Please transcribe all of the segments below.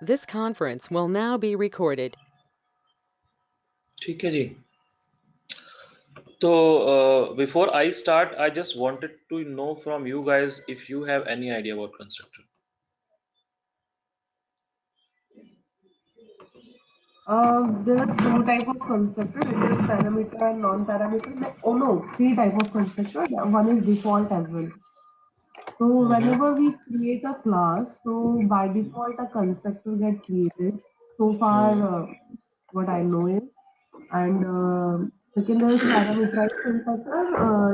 This conference will now be recorded. ठीक है जी। तो before I start, I just wanted to know from you guys if you have any idea about constructor. There's two type of constructor. It is parameter and non-parameter. Oh no, three type of constructor. One is default as well. So whenever we create a class, so by default a constructor get created. So far, what I know is, and second is parameterized constructor,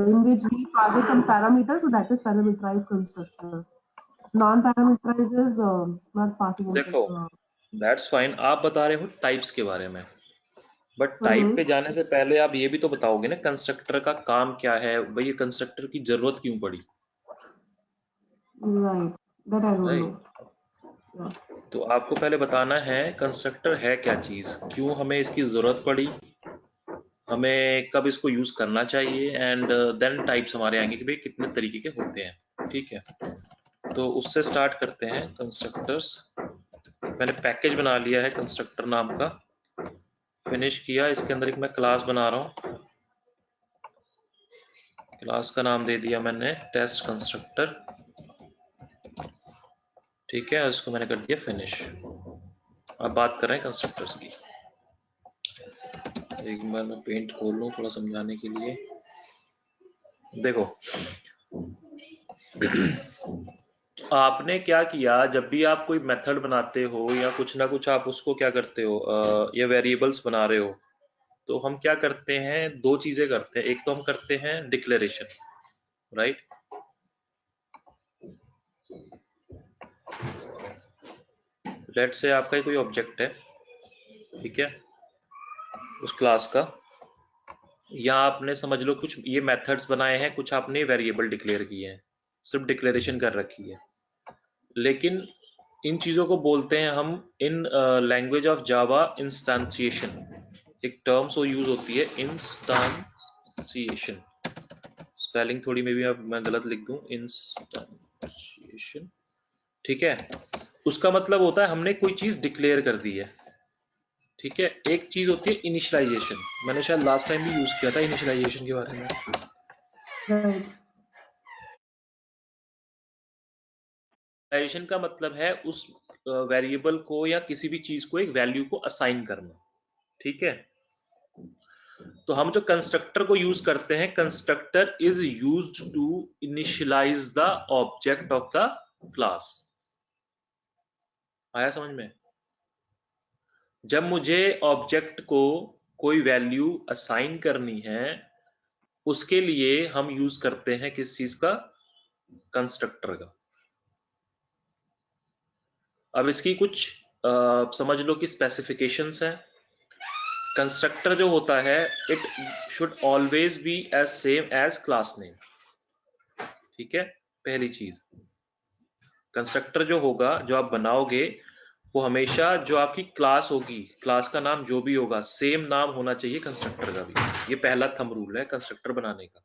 in which we pass some parameters. So that is parameterized constructor. Non-parameterized is not passing any. देखो, that's fine. आप बता रहे हो types के बारे में, but type पे जाने से पहले आप ये भी तो बताओगे ना कंस्ट्रक्टर का काम क्या है, भाई ये कंस्ट्रक्टर की जरूरत क्यों पड़ी, Right. That I don't right? know. Yeah. तो आपको पहले बताना है कंस्ट्रक्टर है क्या चीज, क्यों हमें इसकी जरूरत पड़ी, हमें कब इसको यूज करना चाहिए, एंड देन टाइप्स हमारे आएंगे कि भाई कितने तरीके के होते हैं। ठीक है, तो उससे स्टार्ट करते हैं। कंस्ट्रक्टर्स, मैंने पैकेज बना लिया है कंस्ट्रक्टर नाम का, फिनिश किया। इसके अंदर एक मैं क्लास बना रहा हूँ, क्लास का नाम दे दिया मैंने टेस्ट कंस्ट्रक्टर। ठीक है, उसको मैंने कर दिया फिनिश। अब बात कर रहे हैं कंस्ट्रक्टर्स की। एक बार मैं पेंट खोल लूँ थोड़ा समझाने के लिए। देखो आपने क्या किया, जब भी आप कोई मेथड बनाते हो या कुछ ना कुछ आप उसको क्या करते हो, या वेरिएबल्स बना रहे हो, तो हम क्या करते हैं, दो चीजें करते हैं। एक तो हम करते हैं डिक्लेरेशन, राइट? लेट से आपका कोई ऑब्जेक्ट है, ठीक है, उस क्लास का, या आपने समझ लो कुछ ये मेथड्स बनाए हैं, कुछ आपने वेरिएबल डिक्लेयर किए हैं, सिर्फ डिक्लेरेशन कर रखी है। लेकिन इन चीजों को बोलते हैं हम इन लैंग्वेज ऑफ जावा इंस्टेंशिएशन। एक टर्म सो यूज होती है इंस्टेंशिएशन, स्पेलिंग थोड़ी में भी अब मैं गलत लिख दूं, इंस्टेंशिएशन। ठीक है, उसका मतलब होता है हमने कोई चीज डिक्लेयर कर दी है। ठीक है, एक चीज होती है इनिशियलाइजेशन, मैंने शायद लास्ट टाइम भी यूज किया था इनिशियलाइजेशन के बारे में। Right. इनिशियलाइजेशन का मतलब है उस वेरिएबल को या किसी भी चीज को एक वैल्यू को असाइन करना। ठीक है, तो हम जो कंस्ट्रक्टर को यूज करते हैं, constructor is used to initialize the object of the class. आया समझ में? जब मुझे ऑब्जेक्ट को कोई वैल्यू असाइन करनी है, उसके लिए हम यूज करते हैं किस चीज का, कंस्ट्रक्टर का। अब इसकी कुछ समझ लो कि स्पेसिफिकेशंस हैं। कंस्ट्रक्टर जो होता है, it should always be as same as class name. ठीक है, पहली चीज, कंस्ट्रक्टर जो होगा, जो आप बनाओगे, वो हमेशा जो आपकी क्लास होगी, क्लास का नाम जो भी होगा, सेम नाम होना चाहिए कंस्ट्रक्टर का भी। ये पहला थंब रूल है कंस्ट्रक्टर बनाने का।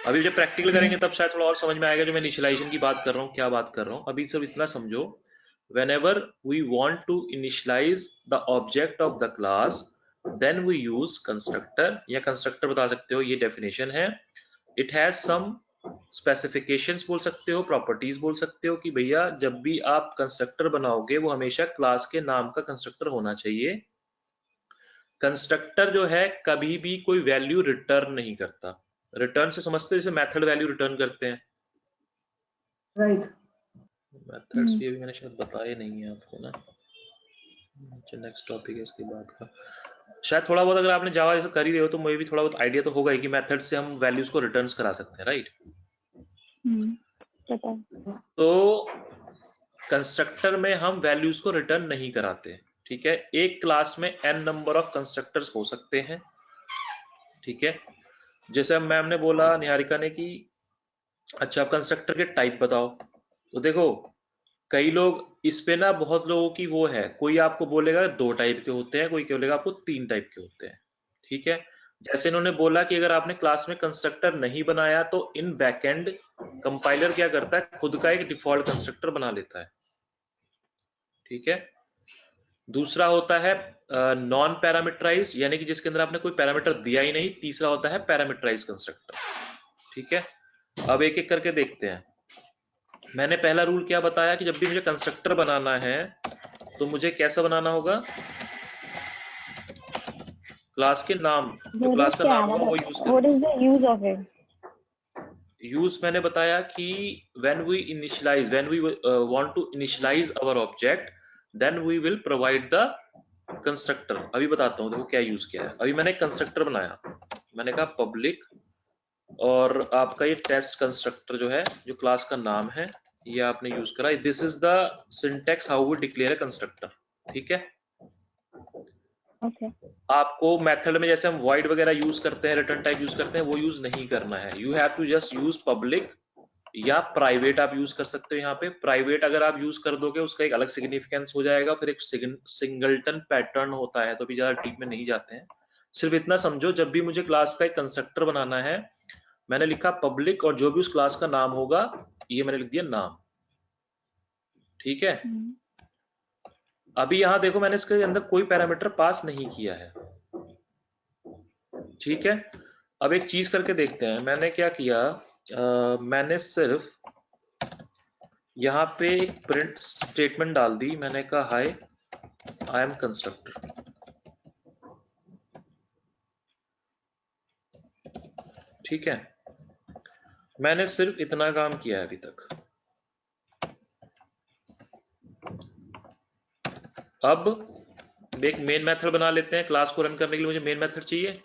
अभी जब प्रैक्टिकल करेंगे तब शायद थोड़ा और समझ में आएगा जो मैं इनिशियलाइजेशन की बात कर रहा हूँ, क्या बात कर रहा हूँ। अभी सब इतना समझो, whenever we want to initialize the object of the class, then we use constructor, या constructor बता सकते हो, ये definition है। it has some specifications बोल सकते हो, properties बोल सकते हो कि भैया जब भी आप constructor बनाओगे वो हमेशा class के नाम का constructor होना चाहिए। कंस्ट्रक्टर जो है कभी भी कोई वैल्यू रिटर्न नहीं करता। रिटर्न से समझते हो जैसे मेथड वैल्यू रिटर्न करते हैं, Right. मेथड्स भी अभी मैंने शायद बताए नहीं है आपको ना। नेक्स्ट टॉपिक है इसके बाद का, शायद थोड़ा बहुत अगर आपने जावा जैसे कर ही रहे हो तो मुझे भी थोड़ा बहुत आइडिया तो होगा ही कि मेथड से हम वैल्यूज को रिटर्न्स करा सकते हैं, राइट? तो कंस्ट्रक्टर में हम वैल्यूज को रिटर्न नहीं कराते। ठीक है, एक क्लास में n नंबर ऑफ कंस्ट्रक्टर्स हो सकते हैं। ठीक है, जैसे मैम ने बोला, निहारिका ने, कि अच्छा आप कंस्ट्रक्टर के टाइप बताओ। तो देखो कई लोग इस पे ना, बहुत लोगों की वो है, कोई आपको बोलेगा 2 टाइप के होते हैं, कोई बोलेगा आपको 3 टाइप के होते हैं। ठीक है, जैसे इन्होंने बोला कि अगर आपने क्लास में कंस्ट्रक्टर नहीं बनाया तो इन बैकएंड कंपाइलर क्या करता है, खुद का एक डिफॉल्ट कंस्ट्रक्टर बना लेता है। ठीक है। दूसरा होता है नॉन पैरामीटराइज, यानी कि जिसके अंदर आपने कोई पैरामीटर दिया ही नहीं। तीसरा होता है पैरामीटराइज कंस्ट्रक्टर। ठीक है, अब एक एक करके देखते हैं। मैंने पहला रूल क्या बताया कि जब भी मुझे कंस्ट्रक्टर बनाना है तो मुझे कैसा बनाना होगा, क्लास के नाम, जो क्लास का नाम होगा वो यूज कर। What is the use of it? Use मैंने बताया कि when we want to initialize our object, then we will provide the constructor। अभी बताता हूँ देखो क्या यूज किया है। अभी मैंने एक कंस्ट्रक्टर बनाया, मैंने कहा पब्लिक, और आपका ये टेस्ट कंस्ट्रक्टर जो है, जो क्लास का नाम है, ये आपने यूज करा। This is the syntax how we declare a constructor. ठीक है, Okay. आपको मेथड में जैसे हम void वगैरह यूज करते हैं, रिटर्न टाइप यूज करते हैं, वो यूज नहीं करना है। You have to just use public या प्राइवेट आप यूज कर सकते हो। यहाँ पे प्राइवेट अगर आप यूज कर दोगे उसका एक अलग सिग्निफिकेंस हो जाएगा, फिर एक सिंगलटन पैटर्न होता है, तो भी ज्यादा डीप में नहीं जाते हैं। सिर्फ इतना समझो, जब भी मुझे क्लास का एक कंस्ट्रक्टर बनाना है, मैंने लिखा पब्लिक, और जो भी उस क्लास का नाम होगा ये मैंने लिख दिया नाम। ठीक है, अभी यहां देखो मैंने इसके अंदर कोई पैरामीटर पास नहीं किया है। ठीक है, अब एक चीज करके देखते हैं। मैंने क्या किया, मैंने सिर्फ यहाँ पे एक प्रिंट स्टेटमेंट डाल दी। मैंने कहा हाय आई एम कंस्ट्रक्टर। ठीक है, मैंने सिर्फ इतना काम किया है अभी तक। अब एक मेन मेथड बना लेते हैं। क्लास को रन करने के लिए मुझे मेन मेथड चाहिए।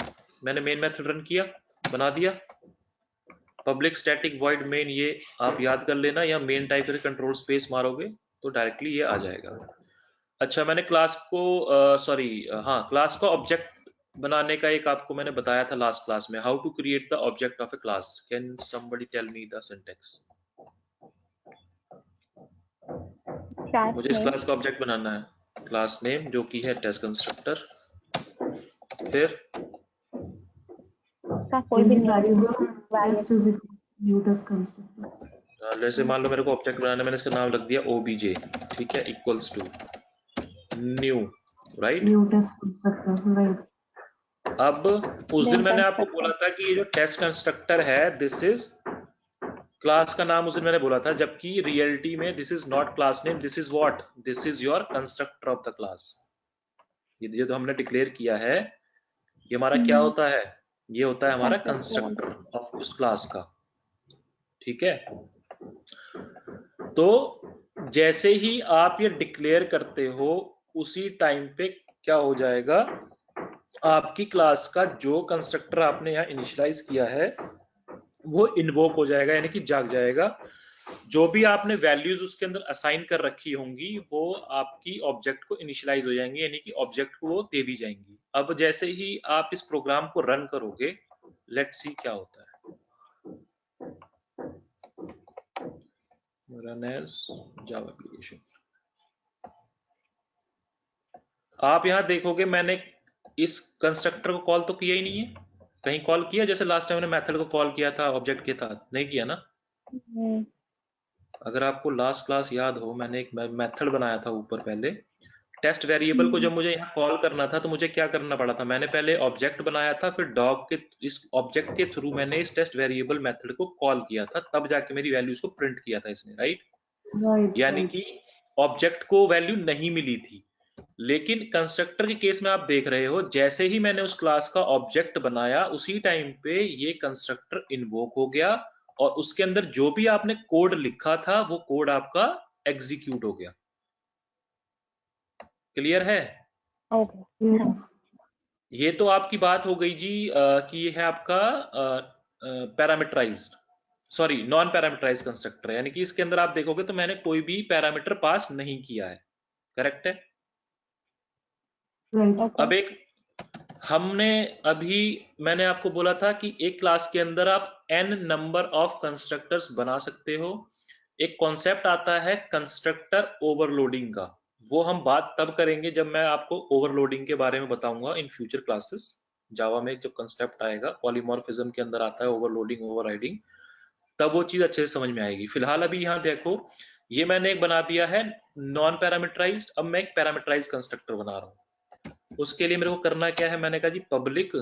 मैंने मेन मेथड रन किया, बना दिया पब्लिक स्टैटिक वॉइड मेन। ये आप याद कर लेना, या मेन टाइप करके कंट्रोल स्पेस मारोगे तो डायरेक्टली ये आ जाएगा। अच्छा, मैंने क्लास को क्लास का ऑब्जेक्ट बनाने का एक आपको मैंने बताया था लास्ट क्लास में, how to create the object of a class. Can somebody tell me the syntax? मुझे इस क्लास का ऑब्जेक्ट बनाना है, क्लास नेम जो कि है टेस्ट कंस्ट्रक्टर, फिर का कोई भी variable test is equal to new test constructor। जैसे मान लो मेरे को ऑब्जेक्ट बनाना है, मैंने इसका नाम रख दिया obj। ठीक है, equals to new, right, new test constructor, right। अब उस दिन मैंने आपको बोला था कि ये जो टेस्ट कंस्ट्रक्टर है, दिस इज क्लास का नाम। उस दिन मैंने बोला था, जबकि रियलिटी में this is not class name, this is what, this is your constructor of the class. ये जो हमने डिक्लेयर किया है, ये हमारा क्या होता है, ये होता है हमारा कंस्ट्रक्टर ऑफ उस क्लास का। ठीक है, तो जैसे ही आप ये डिक्लेयर करते हो, उसी टाइम पे क्या हो जाएगा, आपकी क्लास का जो कंस्ट्रक्टर आपने यहाँ इनिशियलाइज किया है वो इन्वोक हो जाएगा, यानी कि जाग जाएगा। जो भी आपने वैल्यूज उसके अंदर असाइन कर रखी होंगी वो आपकी ऑब्जेक्ट को इनिशियलाइज हो जाएंगी, यानी कि ऑब्जेक्ट को वो दे दी जाएंगी। अब जैसे ही आप इस प्रोग्राम को रन करोगे, लेट्स सी क्या होता है। Run as Java application. आप यहां देखोगे मैंने इस कंस्ट्रक्टर को कॉल तो किया ही नहीं है। कहीं कॉल किया? जैसे लास्ट टाइम मैंने मेथड को कॉल किया था ऑब्जेक्ट के साथ, नहीं किया ना। अगर आपको लास्ट क्लास याद हो, मैंने एक मेथड बनाया था ऊपर पहले टेस्ट वेरिएबल को। जब मुझे यहाँ कॉल करना था तो मुझे क्या करना पड़ा था, मैंने पहले ऑब्जेक्ट बनाया था, फिर डॉग के इस ऑब्जेक्ट के थ्रू मैंने इस टेस्ट वेरिएबल मेथड को कॉल किया था, तब जाके मेरी वैल्यूज को प्रिंट किया था इसने, राइट। यानी कि ऑब्जेक्ट को वैल्यू नहीं मिली थी। लेकिन कंस्ट्रक्टर के केस में आप देख रहे हो, जैसे ही मैंने उस क्लास का ऑब्जेक्ट बनाया, उसी टाइम पे ये कंस्ट्रक्टर इन्वोक हो गया, और उसके अंदर जो भी आपने कोड लिखा था वो कोड आपका एग्जीक्यूट हो गया। क्लियर है? ओके। ये तो आपकी बात हो गई जी कि ये है आपका parameterized, sorry non parameterized constructor, यानी कि इसके अंदर आप देखोगे तो मैंने कोई भी पैरामीटर पास नहीं किया है। करेक्ट है? अब एक मैंने आपको बोला था कि एक क्लास के अंदर आप n नंबर ऑफ कंस्ट्रक्टर्स बना सकते हो। एक कॉन्सेप्ट आता है कंस्ट्रक्टर ओवरलोडिंग का, वो हम बात तब करेंगे जब मैं आपको ओवरलोडिंग के बारे में बताऊंगा इन फ्यूचर क्लासेस। जावा में जब कंसेप्ट आएगा, पॉलीमॉर्फिज्म के अंदर आता है ओवरलोडिंग, ओवरराइडिंग, तब वो चीज अच्छे से समझ में आएगी। फिलहाल अभी यहाँ देखो ये मैंने एक बना दिया है नॉन पैरामीटराइज्ड। अब मैं एक पैरामीटराइज्ड कंस्ट्रक्टर बना रहा हूँ। उसके लिए मेरे को करना क्या है, मैंने कहा जी पब्लिक,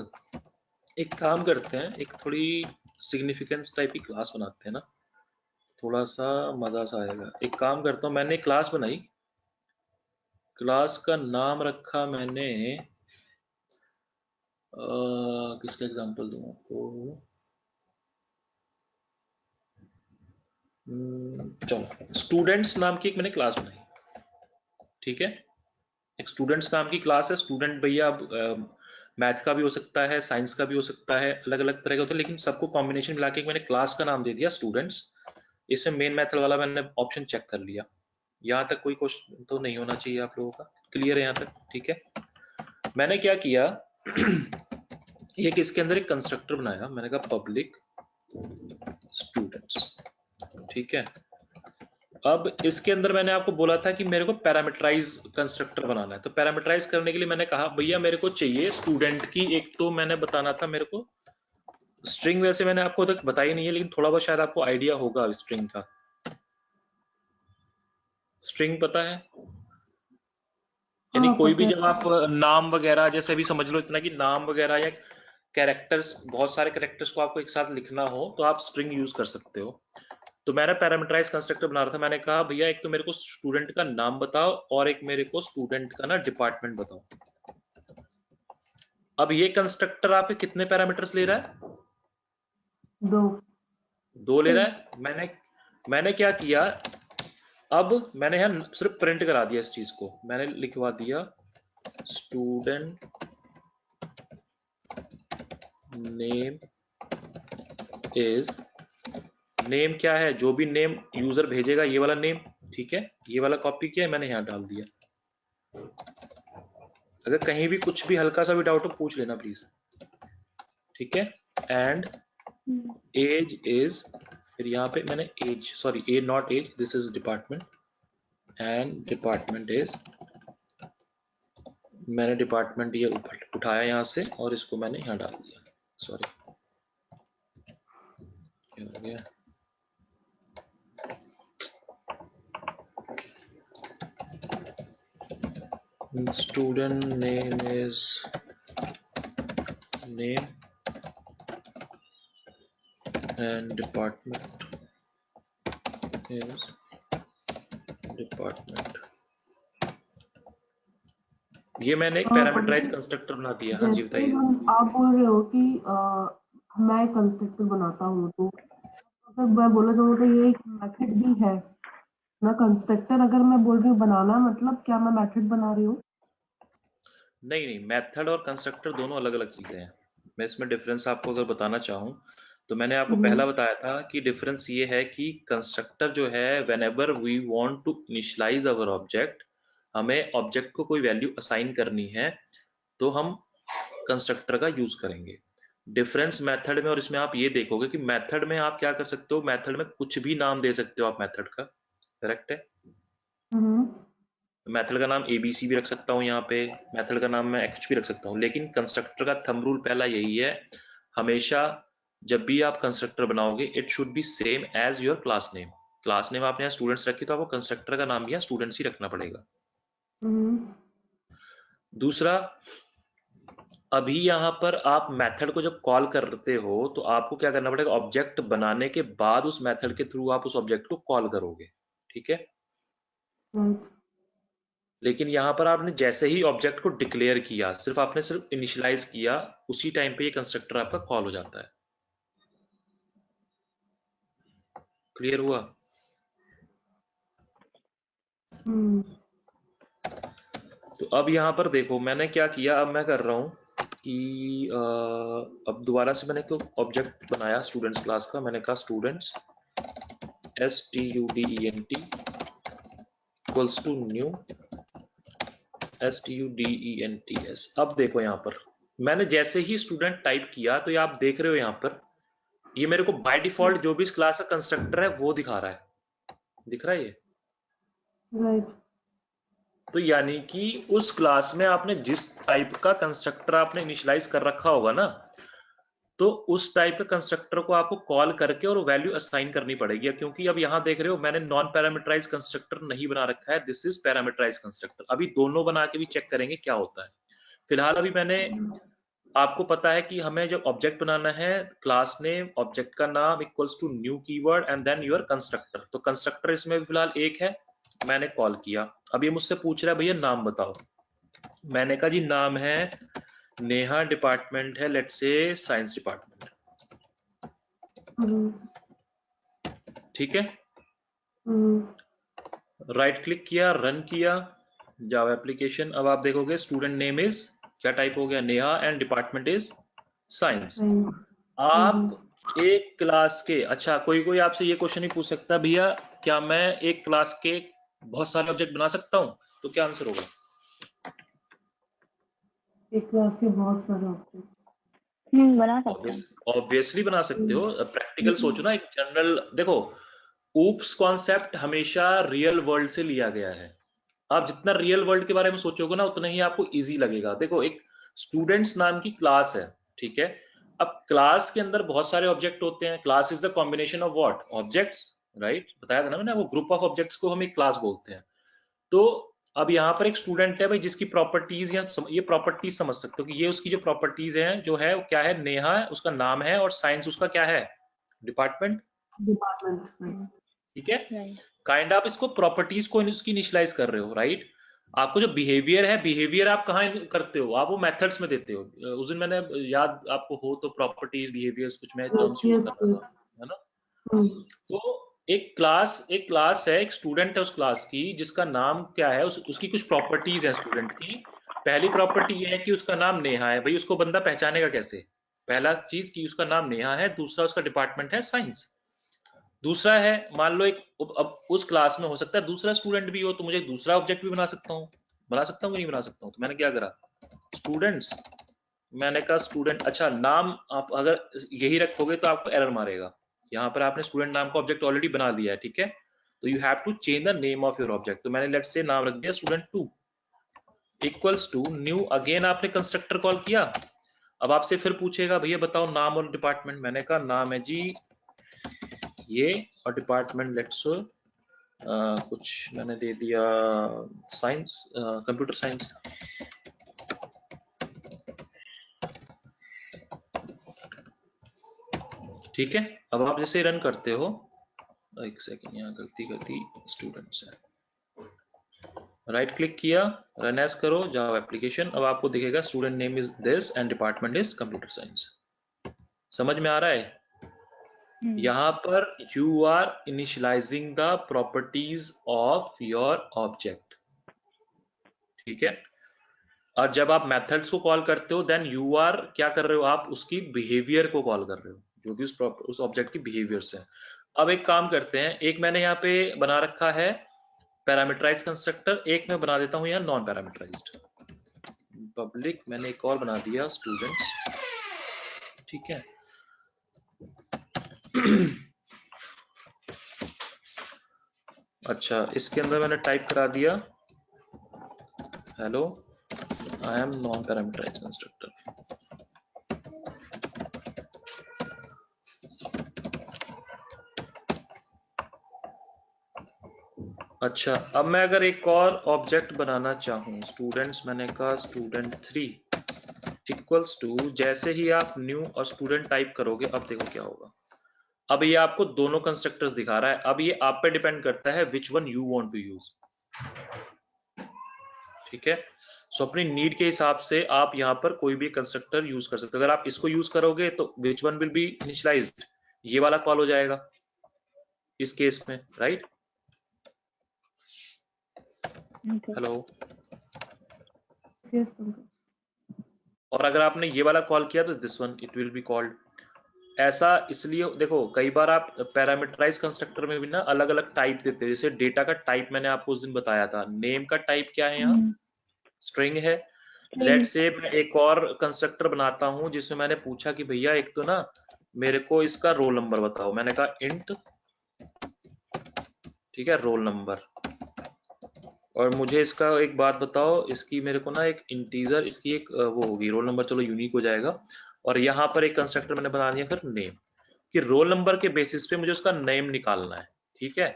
एक काम करते हैं, एक थोड़ी सिग्निफिकेंस टाइप की क्लास बनाते हैं ना, थोड़ा सा मजा सा आएगा। एक काम करता हूँ, मैंने एक क्लास बनाई, क्लास का नाम रखा मैंने किसका एग्जांपल दूं आपको, चलो स्टूडेंट्स नाम की एक मैंने क्लास बनाई, ठीक है। एक स्टूडेंट्स नाम की क्लास है। स्टूडेंट भैया अब मैथ का भी हो सकता है, साइंस का भी हो सकता है, अलग अलग तरह के होते हैं, लेकिन सबको कॉम्बिनेशन मिला के मैंने क्लास का नाम दे दिया स्टूडेंट्स। इसमें मेन मेथड वाला मैंने ऑप्शन चेक कर लिया। यहाँ तक कोई क्वेश्चन तो नहीं होना चाहिए आप लोगों का, क्लियर है यहाँ तक, ठीक है। मैंने क्या किया एक इसके अंदर एक कंस्ट्रक्टर बनाया, मैंने कहा पब्लिक स्टूडेंट्स, ठीक है। अब इसके अंदर मैंने आपको बोला था कि मेरे को पैरामीटराइज कंस्ट्रक्टर बनाना है, तो पैरामीटराइज करने के लिए मैंने कहा भैया मेरे को चाहिए स्टूडेंट की एक, तो मैंने बताना था मेरे को स्ट्रिंग, वैसे मैंने आपको तक बताई नहीं है, लेकिन थोड़ा बहुत शायद आपको आइडिया होगा स्ट्रिंग का। स्ट्रिंग पता है, यानी हाँ कोई भी पता जब आप नाम वगैरह, जैसे भी समझ लो इतना कि नाम वगैरह या कैरेक्टर्स, बहुत सारे कैरेक्टर्स को आपको एक साथ लिखना हो तो आप स्ट्रिंग यूज कर सकते हो। तो मैंने पैरामीटराइज कंस्ट्रक्टर बना रहा था, मैंने कहा भैया एक तो मेरे को स्टूडेंट का नाम बताओ और एक मेरे को स्टूडेंट का ना डिपार्टमेंट बताओ। अब ये कंस्ट्रक्टर आपके कितने पैरामीटर्स ले रहा है, है। दो। दो ले रहा है। मैंने क्या किया, अब मैंने यहाँ सिर्फ प्रिंट करा दिया इस चीज को, मैंने लिखवा दिया स्टूडेंट नेम इज, नेम क्या है, जो भी नेम यूजर भेजेगा ये वाला नेम, ठीक है। ये वाला कॉपी किया मैंने यहाँ डाल दिया। अगर कहीं भी कुछ भी हल्का सा भी डाउट हो पूछ लेना प्लीज, ठीक है। एंड एज इज, फिर यहाँ पे मैंने age, sorry uh not age, this is department, and department is, मैंने डिपार्टमेंट ये उठाया यहाँ से और इसको मैंने यहाँ डाल दिया, सॉरी क्या हो गया, student name is name and department is department. ये मैंने एक हाँ पैरामीटराइज पंडित, कंस्ट्रक्टर बना दिया। हाँ जी जैसे बताइए। आप बोल रहे हो कि मैं कंस्ट्रक्टर बनाता हूँ, तो अगर मैं बोला चाहूँ तो ये एक मेथड भी है ना कंस्ट्रक्टर। अगर मैं बोल रही हूँ बनाना, मतलब क्या मैं मेथड बना रही हूँ? नहीं नहीं, मेथड और कंस्ट्रक्टर दोनों अलग अलग चीजें हैं। मैं इसमें डिफरेंस आपको अगर बताना चाहूँ तो मैंने आपको पहला बताया था कि डिफरेंस ये है कि कंस्ट्रक्टर जो है, whenever we want to initialize our object, हमें ऑब्जेक्ट को कोई वैल्यू असाइन करनी है तो हम कंस्ट्रक्टर का यूज करेंगे। डिफरेंस मेथड में और इसमें आप ये देखोगे कि मेथड में आप क्या कर सकते हो, मेथड में कुछ भी नाम दे सकते हो आप मेथड का, करेक्ट है। हम्म। मेथड का नाम एबीसी भी रख सकता हूँ यहाँ पे, मेथड का नाम मैं एक्स भी रख सकता हूँ, लेकिन कंस्ट्रक्टर का थंब रूल पहला यही है, हमेशा जब भी आप कंस्ट्रक्टर बनाओगे it should be same as your class name. Class name आपने यहाँ स्टूडेंट्स रखी तो आपको कंस्ट्रक्टर का नाम भी यहाँ स्टूडेंट्स ही रखना पड़ेगा। दूसरा, अभी यहाँ पर आप मेथड को जब कॉल करते हो तो आपको क्या करना पड़ेगा, ऑब्जेक्ट बनाने के बाद उस मेथड के थ्रू आप उस ऑब्जेक्ट को कॉल करोगे, ठीक है। राइट। लेकिन यहाँ पर आपने जैसे ही ऑब्जेक्ट को डिक्लेयर किया, सिर्फ आपने सिर्फ इनिशियलाइज किया, उसी टाइम पे ये कंस्ट्रक्टर आपका कॉल हो जाता है। क्लियर हुआ। तो अब यहाँ पर देखो मैंने क्या किया, अब मैं कर रहा हूँ कि अब दोबारा से मैंने एक ऑब्जेक्ट बनाया स्टूडेंट्स क्लास का, मैंने कहा students STUDENT equals to new STUDENTS। अब देखो यहाँ पर मैंने जैसे ही स्टूडेंट टाइप किया तो ये आप देख रहे हो यहाँ पर ये मेरे को बाय डिफॉल्ट जो भी इस क्लास का कंस्ट्रक्टर है वो दिखा रहा है, दिख रहा है ये। राइट। तो यानी कि उस क्लास में आपने जिस टाइप का कंस्ट्रक्टर आपने इनिशियलाइज कर रखा होगा ना, तो उस टाइप के कंस्ट्रक्टर को आपको कॉल करके और वैल्यू असाइन करनी पड़ेगी, क्योंकि अब यहाँ देख रहे हो मैंने नॉन पैरामीटराइज कंस्ट्रक्टर नहीं बना रखा है, दिस इज पैरामीटराइज कंस्ट्रक्टर। अभी दोनों बना के भी चेक करेंगे क्या होता है। फिलहाल अभी मैंने आपको पता है कि हमें जब ऑब्जेक्ट बनाना है, क्लास नेम ऑब्जेक्ट का नाम equals to new keyword and then your constructor. तो कंस्ट्रक्टर इसमें फिलहाल एक है, मैंने कॉल किया। अब ये मुझसे पूछ रहा है भैया नाम बताओ। मैंने कहा जी नाम है नेहा, डिपार्टमेंट है लेट्स से साइंस डिपार्टमेंट। ठीक है, राइट क्लिक किया, रन किया जावा एप्लीकेशन। अब आप देखोगे स्टूडेंट नेम इज क्या टाइप हो गया, Neha, and department is science. आप एक क्लास के, अच्छा कोई आपसे ये क्वेश्चन ही पूछ सकता है भैया क्या मैं एक क्लास के बहुत सारे ऑब्जेक्ट बना सकता हूँ, तो क्या आंसर होगा? एक क्लास के बहुत सारे ऑब्जेक्ट बना सकते हैं। ऑब्वियसली बना सकते हो। प्रैक्टिकल सोचो ना, एक जनरल देखो, ऊप्स कॉन्सेप्ट हमेशा रियल वर्ल्ड से लिया गया है। आप जितना रियल वर्ल्ड के बारे में सोचोगे ना उतना ही आपको इजी लगेगा। देखो एक स्टूडेंट्स नाम की क्लास है, ठीक है। अब क्लास के अंदर बहुत सारे ऑब्जेक्ट होते हैं। Class is the combination of what, objects, right, बताया था ना मैंने, वो ग्रुप ऑफ ऑब्जेक्ट्स को हम एक क्लास बोलते हैं। तो अब यहाँ पर एक स्टूडेंट है भाई जिसकी प्रॉपर्टीज, या ये प्रॉपर्टीज समझ सकते हो कि ये उसकी जो प्रॉपर्टीज हैं जो है वो क्या है, नेहा उसका नाम है और साइंस उसका क्या है, डिपार्टमेंट। ठीक है, काइंड आप इसको प्रॉपर्टीज को इसकी इनिशियलाइज कर रहे हो, राइट। आपको जो बिहेवियर है, बिहेवियर आप कहाँ करते हो, आप वो मेथड्स में देते हो। उस दिन मैंने, याद आपको हो तो, प्रॉपर्टीज बिहेवियर्स कुछ मैं टर्म्स यूज कर रहा था, है ना। तो एक क्लास है, एक स्टूडेंट है उस क्लास की जिसका नाम क्या है, उसकी कुछ प्रॉपर्टीज है स्टूडेंट की। पहली प्रॉपर्टी ये है कि उसका नाम नेहा है। भाई उसको बंदा पहचानेगा कैसे? पहला चीज कि उसका नाम नेहा है, दूसरा उसका डिपार्टमेंट है साइंस। दूसरा है, मान लो एक, अब उस क्लास में हो सकता है दूसरा स्टूडेंट भी हो, तो मुझे दूसरा ऑब्जेक्ट भी बना सकता हूँ कि नहीं बना सकता हूँ। तो मैंने क्या करा, स्टूडेंट्स, मैंने कहा स्टूडेंट, अच्छा नाम आप अगर यही रखोगे तो आपको एरर मारेगा। यहाँ पर आपने स्टूडेंट नाम का ऑब्जेक्ट ऑलरेडी बना दिया है, ठीक है। तो you have to change the name of your object. तो मैंने लेट्स से नाम रख दिया student 2 equals to new. Again आपने कंस्ट्रक्टर कॉल किया। अब आपसे फिर पूछेगा भैया बताओ नाम और डिपार्टमेंट। मैंने कहा नाम है जी ये, और डिपार्टमेंट लेट्स कुछ मैंने दे दिया साइंस, कंप्यूटर साइंस। ठीक है, अब आप जैसे रन करते हो, एक सेकेंड, यहाँ गलती स्टूडेंट्स है, राइट क्लिक किया, रन एज करो जावा एप्लीकेशन। अब आपको दिखेगा student name is this and department is computer science. समझ में आ रहा है? यहाँ पर you are initializing the properties of your object, ठीक है। और जब आप मेथड्स को कॉल करते हो देन यू आर क्या कर रहे हो, आप उसकी बिहेवियर को कॉल कर रहे हो जो कि उस ऑब्जेक्ट की बिहेवियर्स है। अब एक काम करते हैं, एक मैंने यहाँ पे बना रखा है पैरामीटराइज कंस्ट्रक्टर, एक मैं बना देता हूँ यहाँ नॉन पैरामीटराइज्ड। पब्लिक मैंने एक और बना दिया स्टूडेंट्स, ठीक है। अच्छा इसके अंदर मैंने टाइप करा दिया hello I am non parameterize constructor. अच्छा अब मैं अगर एक और ऑब्जेक्ट बनाना चाहूँ, स्टूडेंट्स, मैंने कहा स्टूडेंट 3 इक्वल्स टू, जैसे ही आप न्यू और स्टूडेंट टाइप करोगे अब देखो क्या होगा। अब ये आपको दोनों कंस्ट्रक्टर्स दिखा रहा है। अब ये आप पे डिपेंड करता है which one you want to use, ठीक है। सो अपनी नीड के हिसाब से आप यहाँ पर कोई भी कंस्ट्रक्टर यूज कर सकते हो। अगर आप इसको यूज करोगे तो which one will be initialised, ये वाला कॉल हो जाएगा इस केस में, राइट। हेलो, और अगर आपने ये वाला कॉल किया तो this one it will be called. ऐसा इसलिए देखो कई बार आप पैरामीटराइज कंस्ट्रक्टर में भी ना अलग अलग टाइप देते हैं। जैसे डेटा का टाइप मैंने आपको उस दिन बताया था, नेम का टाइप क्या है, यहाँ स्ट्रिंग है। लेट्स से मैं एक और कंस्ट्रक्टर बनाता हूं जिसमें मैंने पूछा कि भैया एक तो ना मेरे को इसका रोल नंबर बताओ। मैंने कहा इंट, ठीक है, रोल नंबर। और मुझे इसका एक बात बताओ, इसकी मेरे को ना एक इंटीजर, इसकी एक वो होगी रोल नंबर, चलो यूनिक हो जाएगा। और यहाँ पर एक कंस्ट्रक्टर मैंने बना दिया फिर नेम, कि रोल नंबर के बेसिस पे मुझे उसका नेम निकालना है, ठीक है।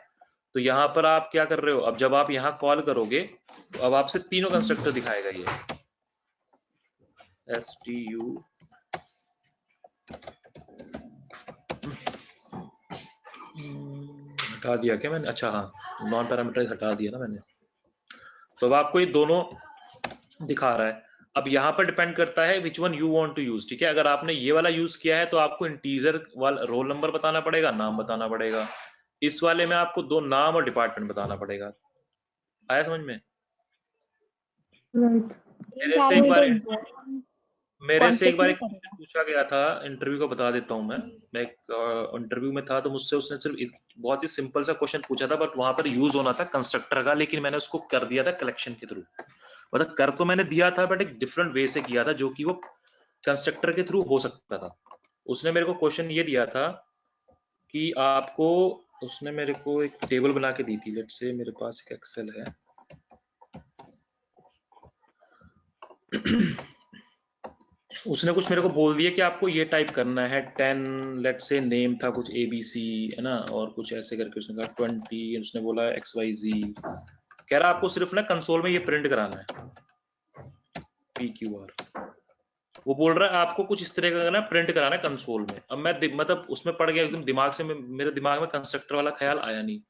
तो यहाँ पर आप क्या कर रहे हो, अब जब आप यहाँ कॉल करोगे तो अब आपसे तीनों कंस्ट्रक्टर दिखाएगा ये, STU हटा दिया क्या मैंने, अच्छा हाँ, नॉन पैरामीटर हटा दिया ना मैंने। तो अब आपको ये दोनों दिखा रहा है। अब यहाँ पर डिपेंड करता है which one you want to use, ठीक है। अगर आपने ये वाला यूज किया है तो आपको इंटीजर वाला रोल नंबर बताना पड़ेगा, नाम बताना पड़ेगा। इस वाले में आपको दो नाम और डिपार्टमेंट बताना पड़ेगा। आया समझ में? राइट। मेरे से एक बार एक क्वेश्चन पूछा गया था इंटरव्यू का, बता देता हूँ मैं एक इंटरव्यू में था, तो मुझसे उसने सिर्फ बहुत ही सिंपल सा क्वेश्चन पूछा था, बट वहां पर यूज होना था कंस्ट्रक्टर का, लेकिन मैंने उसको कर दिया था कलेक्शन के थ्रू। मतलब कर तो मैंने दिया था बट एक डिफरेंट वे से किया था, जो कि वो कंस्ट्रक्टर के थ्रू हो सकता था। उसने मेरे को क्वेश्चन ये दिया था कि आपको, उसने मेरे को एक टेबल बना के दी थी, लेट्स से मेरे पास एक एक्सेल है उसने कुछ मेरे को बोल दिया कि आपको ये टाइप करना है 10, लेट्स से नेम था कुछ ABC है ना, और कुछ ऐसे करके उसने कहा 20, उसने बोला XYZ, कह रहा आपको सिर्फ ना कंसोल में ये प्रिंट कराना है PQR। वो बोल रहा है आपको कुछ इस तरह का ना प्रिंट कराना है कंसोल में। अब मैं मतलब उसमें पड़ गया एकदम दिमाग से, मेरे दिमाग में कंस्ट्रक्टर वाला ख्याल आया नहीं,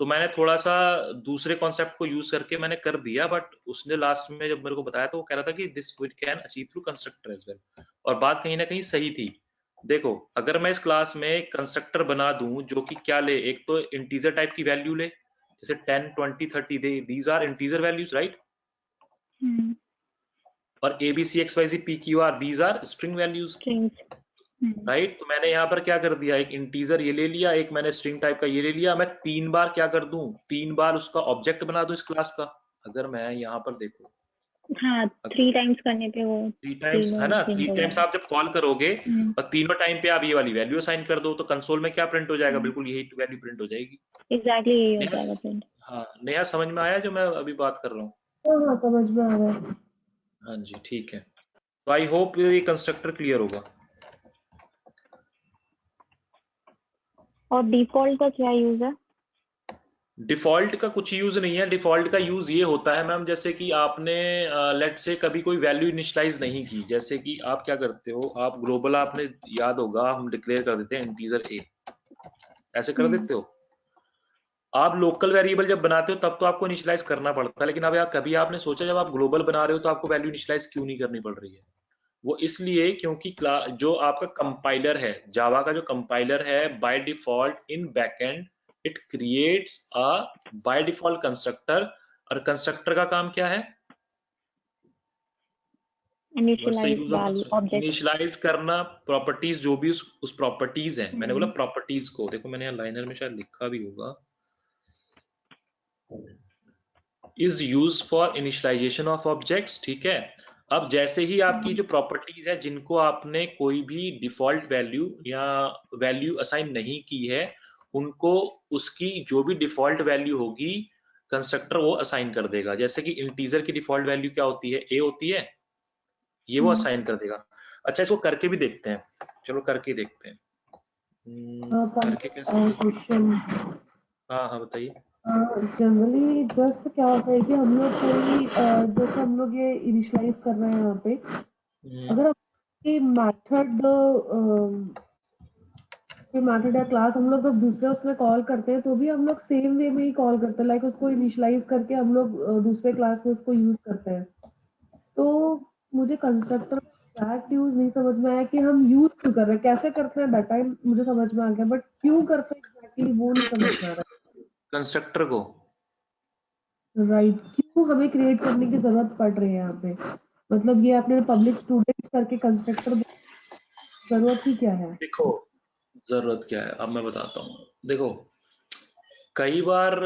तो मैंने थोड़ा सा दूसरे कॉन्सेप्ट को यूज करके मैंने कर दिया। बट उसने लास्ट में जब मेरे को बताया तो वो कह रहा था कि this we can achieve through constructor as well, और बात कहीं ना कहीं सही थी। देखो अगर मैं इस क्लास में कंस्ट्रक्टर बना दूं जो कि क्या ले, एक तो इंटीजर टाइप की वैल्यू ले, जैसे 10, 20, 30, these are integer values, right. और ABCXYZ PQR these are string values, right. तो मैंने यहाँ पर क्या कर दिया, एक इंटीजर ये ले लिया, एक मैंने स्ट्रिंग टाइप का ये ले लिया। मैं 3 बार क्या कर दूं, 3 बार उसका ऑब्जेक्ट बना दूं इस क्लास का। अगर मैं यहाँ पर देखो, हाँ, 3 टाइम्स करने पे वो 3 टाइम्स है ना, 3 टाइम्स आप जब कॉल करोगे हम्म, और तीनों टाइम पे आप ये वाली वैल्यू असाइन कर दो, तो कंसोल में क्या प्रिंट हो जाएगा, बिल्कुल यही वैल्यू प्रिंट हो जाएगी। एग्जैक्टली यही हो नेहा, जाएगा प्रिंट। हाँ नेहा समझ में आया जो मैं अभी बात कर रहा हूँ? हाँ, समझ में आ रहा है। हाँ जी ठीक है। तो आई होप ये कंस्ट्रक्टर क्लियर होगा। और डिफॉल्ट का क्या यूज है? डिफॉल्ट का कुछ यूज नहीं है। डिफॉल्ट का यूज ये होता है मैम, जैसे कि आपने लेट से कभी कोई वैल्यू इनिशियलाइज नहीं की, जैसे कि आप क्या करते हो, आप ग्लोबल, आपने याद होगा हम डिक्लेयर कर देते हैं इंटीजर A, ऐसे कर देते हो। आप लोकल वेरिएबल जब बनाते हो तब तो आपको इनिशियलाइज करना पड़ता है, लेकिन अब कभी आपने सोचा जब आप ग्लोबल बना रहे हो तो आपको वैल्यू इनिशियलाइज क्यों नहीं करनी पड़ रही है? वो इसलिए क्योंकि जो आपका कंपाइलर है, जावा का जो कंपाइलर है, by default in backend it creates a by default constructor. और कंस्ट्रक्टर का काम क्या है? Initialize value object. इनिशियलाइज करना प्रॉपर्टीज, जो भी उस प्रॉपर्टीज है। मैंने बोला प्रॉपर्टीज को, देखो मैंने यहाँ लाइनर में शायद लिखा भी होगा, is use for initialization of objects, ठीक है। अब जैसे ही आपकी जो प्रॉपर्टीज है जिनको आपने कोई भी डिफॉल्ट वैल्यू या वैल्यू असाइन नहीं की है, उनको उसकी जो भी डिफॉल्ट वैल्यू होगी कंस्ट्रक्टर वो असाइन कर देगा। जैसे कि इंटीजर की डिफॉल्ट वैल्यू क्या होती है, A होती है, ये वो असाइन कर देगा। अच्छा इसको करके भी देखते हैं, चलो करके देखते हैं। करके कैसे देखते क्वेश्चन हैं? हाँ हाँ बताइए। जनरली जस्ट क्या होता है कि हम लोग कोई जैसे हम लोग ये इनिशियलाइज कर रहे हैं यहाँ पे, अगर हम मेथड या क्लास हम लोग जब दूसरे उसमें कॉल करते हैं तो भी हम लोग सेम वे में ही कॉल करते हैं, लाइक उसको इनिशियलाइज करके हम लोग दूसरे क्लास में उसको यूज करते हैं। तो मुझे कंस्ट्रक्टर एग्जैक्ट यूज नहीं समझ में आया कि हम यूज क्यों कर रहे हैं, कैसे करते हैं, दैट टाइम मुझे समझ में आ गया, बट क्यों करते हैं एग्जैक्टली वो नहीं समझ में आ रहा कंस्ट्रक्टर को है। राइट, क्यों हमें क्रिएट करने की जरूरत पड़ रही है यहाँ पे, मतलब ये आपने पब्लिक स्टूडेंट्स करके कंस्ट्रक्टर, जरूरत ही क्या है? देखो, जरूरत क्या है अब मैं बताता हूँ। देखो कई बार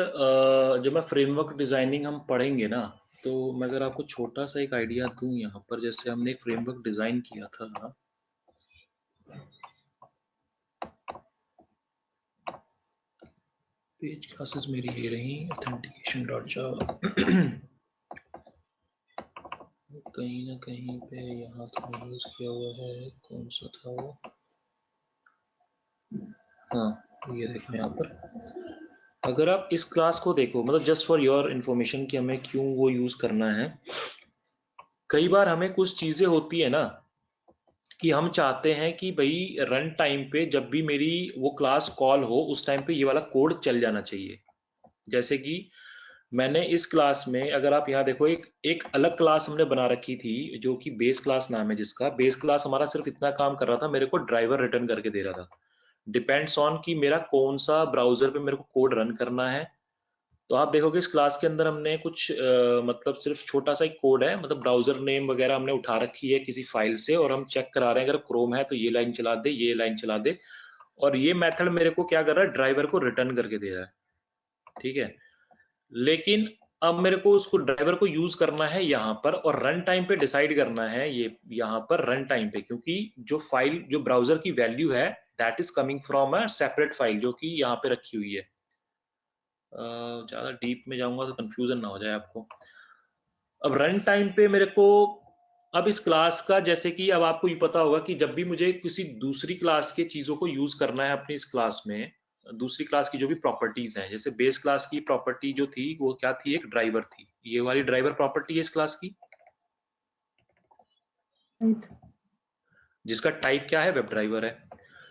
जब मैं फ्रेमवर्क डिजाइनिंग हम पढ़ेंगे ना, तो मैं अगर आपको छोटा सा एक आइडिया दूं यहाँ पर, जैसे हमने एक फ्रेमवर्क डिजाइन किया था, पेज क्लासेस मेरी ये रही, ऑथेंटिकेशन डॉट जावा कहीं ना कहीं पे यहाँ तो यूज किया हुआ है, कौन सा था वो? हाँ, ये देखना यहाँ पर। अगर आप इस क्लास को देखो, मतलब जस्ट फॉर योर इंफॉर्मेशन कि हमें क्यों वो यूज करना है, कई बार हमें कुछ चीजें होती है ना कि हम चाहते हैं कि भाई रन टाइम पे जब भी मेरी वो क्लास कॉल हो उस टाइम पे ये वाला कोड चल जाना चाहिए। जैसे कि मैंने इस क्लास में, अगर आप यहाँ देखो, एक एक अलग क्लास हमने बना रखी थी जो कि बेस क्लास नाम है, जिसका बेस क्लास हमारा सिर्फ इतना काम कर रहा था, मेरे को ड्राइवर रिटर्न करके दे रहा था। डिपेंड्स ऑन कि मेरा कौन सा ब्राउजर पे मेरे को कोड रन करना है। तो आप देखोगे इस क्लास के अंदर हमने कुछ मतलब सिर्फ छोटा सा एक कोड है, मतलब ब्राउजर नेम वगैरह हमने उठा रखी है किसी फाइल से, और हम चेक करा रहे हैं अगर क्रोम है तो ये लाइन चला दे, ये लाइन चला दे, और ये मेथड मेरे को क्या कर रहा है, ड्राइवर को रिटर्न करके दे रहा है। ठीक है, लेकिन अब मेरे को उसको ड्राइवर को यूज करना है यहाँ पर, और रन टाइम पे डिसाइड करना है ये यहाँ पर रन टाइम पे, क्योंकि जो फाइल, जो ब्राउजर की वैल्यू है, that is coming from a separate file जो कि यहाँ पे रखी हुई है। ज्यादा डीप में जाऊंगा तो कंफ्यूजन ना हो जाए आपको। अब रन टाइम पे मेरे को, अब इस क्लास का, जैसे कि अब आपको ये पता होगा कि जब भी मुझे किसी दूसरी क्लास के चीजों को यूज करना है अपनी इस क्लास में, दूसरी क्लास की जो भी प्रॉपर्टीज हैं, जैसे बेस क्लास की प्रॉपर्टी जो थी वो क्या थी, एक ड्राइवर थी, ये वाली ड्राइवर प्रॉपर्टी है इस क्लास की, Right. जिसका टाइप क्या है, वेब ड्राइवर है।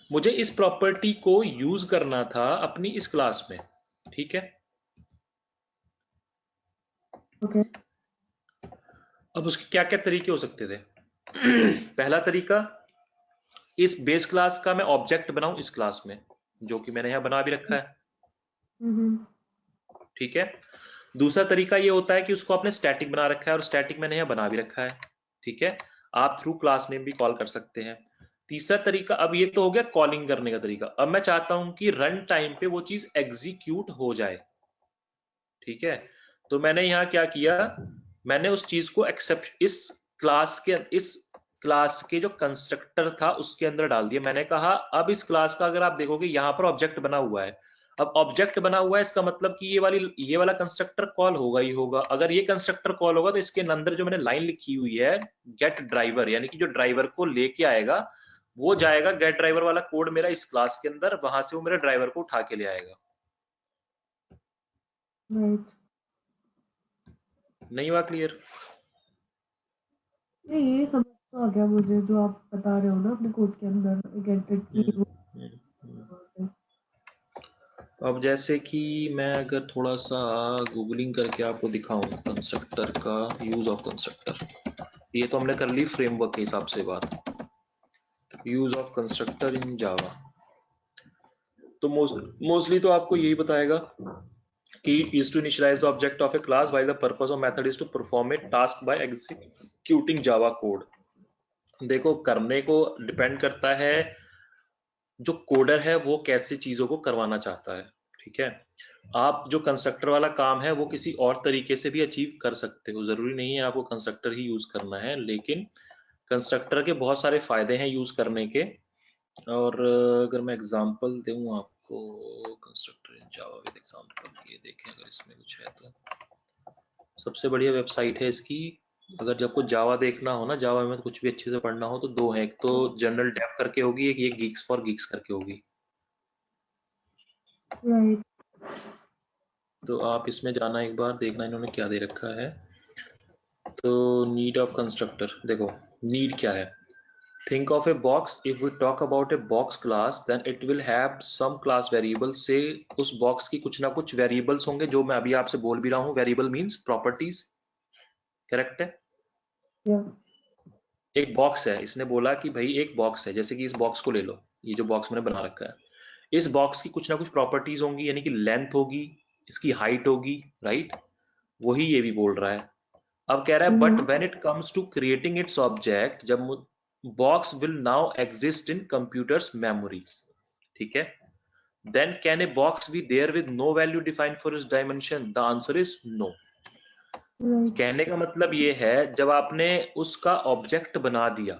मुझे इस प्रॉपर्टी को यूज करना था अपनी इस क्लास में। ठीक है, Okay. अब उसके क्या क्या तरीके हो सकते थे? पहला तरीका, इस बेस क्लास का मैं ऑब्जेक्ट बनाऊं इस क्लास में, जो कि मैंने यहां बना भी रखा है। Mm-hmm. ठीक है, दूसरा तरीका ये होता है कि उसको आपने स्टैटिक बना रखा है, और स्टैटिक मैंने यहाँ बना भी रखा है। ठीक है, आप थ्रू क्लास नेम भी कॉल कर सकते हैं। तीसरा तरीका, अब ये तो हो गया कॉलिंग करने का तरीका। अब मैं चाहता हूं कि रन टाइम पे वो चीज एग्जीक्यूट हो जाए। ठीक है, तो मैंने यहाँ क्या किया, मैंने उस चीज को एक्सेप्ट इस क्लास के जो कंस्ट्रक्टर था उसके अंदर डाल दिया। मैंने कहा अब इस क्लास का, अगर आप देखोगे यहाँ पर ऑब्जेक्ट बना हुआ है, अब ऑब्जेक्ट बना हुआ है इसका मतलब कि ये वाला कंस्ट्रक्टर कॉल होगा ही होगा। अगर ये कंस्ट्रक्टर कॉल होगा तो इसके अंदर जो मैंने लाइन लिखी हुई है गेट ड्राइवर, यानी कि जो ड्राइवर को लेके आएगा वो जाएगा, गेट ड्राइवर वाला कोड मेरा इस क्लास के अंदर, वहां से वो मेरे ड्राइवर को उठा के ले आएगा। Right. नहीं हुआ क्लियर? ये समझ तो आ गया मुझे जो आप बता रहे हो ना अपने कोड के अंदर गेट इट। अब जैसे कि मैं अगर थोड़ा सा गूगलिंग करके आपको दिखाऊं कंस्ट्रक्टर का यूज ऑफ कंस्ट्रक्टर, ये तो हमने कर ली फ्रेमवर्क के हिसाब से बात। यूज ऑफ कंस्ट्रक्टर इन जावा, तो मोस्टली तो आपको यही बताएगा कि is to initialize the object of a class while the purpose of method is to perform a task by executing java code। देखो, करने को डिपेंड करता है जो कोडर है वो कैसे चीजों को करवाना चाहता है। ठीक है, आप जो कंस्ट्रक्टर वाला काम है वो किसी और तरीके से भी अचीव कर सकते हो, जरूरी नहीं है आपको कंस्ट्रक्टर ही यूज करना है, लेकिन कंस्ट्रक्टर के बहुत सारे फायदे हैं यूज करने के। और अगर मैं एग्जांपल दूं आपको, constructor in Java with example, ये देखें अगर इसमें कुछ है तो सबसे बढ़िया वेबसाइट है इसकी। अगर जब कुछ जावा देखना हो ना, जावा में कुछ भी अच्छे से पढ़ना हो तो दो है, एक तो जनरल डेव करके होगी, एक ये गीक्स फॉर गीक्स करके होगी। Right. तो आप इसमें जाना, एक बार देखना इन्होंने क्या दे रखा है। तो नीड ऑफ कंस्ट्रक्टर, देखो नीड क्या है, think of a box, if we talk about a box class then it will have some class variables से उस box की कुछ ना कुछ variables होंगे, जो मैं अभी आपसे बोल भी रहा हूँ, variable means properties, करेक्ट है? Yeah. एक बॉक्स है, इसने बोला कि भाई एक बॉक्स है, जैसे कि इस बॉक्स को ले लो, ये जो बॉक्स मैंने बना रखा है, इस बॉक्स की कुछ ना कुछ प्रॉपर्टीज होंगी, यानी कि लेंथ होगी, इसकी हाइट होगी, राइट? वही ये भी बोल रहा है। अब कह रहा है but when it comes to creating its object, जब box will now exist in computer's memory, ठीक है, then can a box be there with no value defined for its dimension? The answer is no. Right. कहने का मतलब ये है, जब आपने उसका ऑब्जेक्ट बना दिया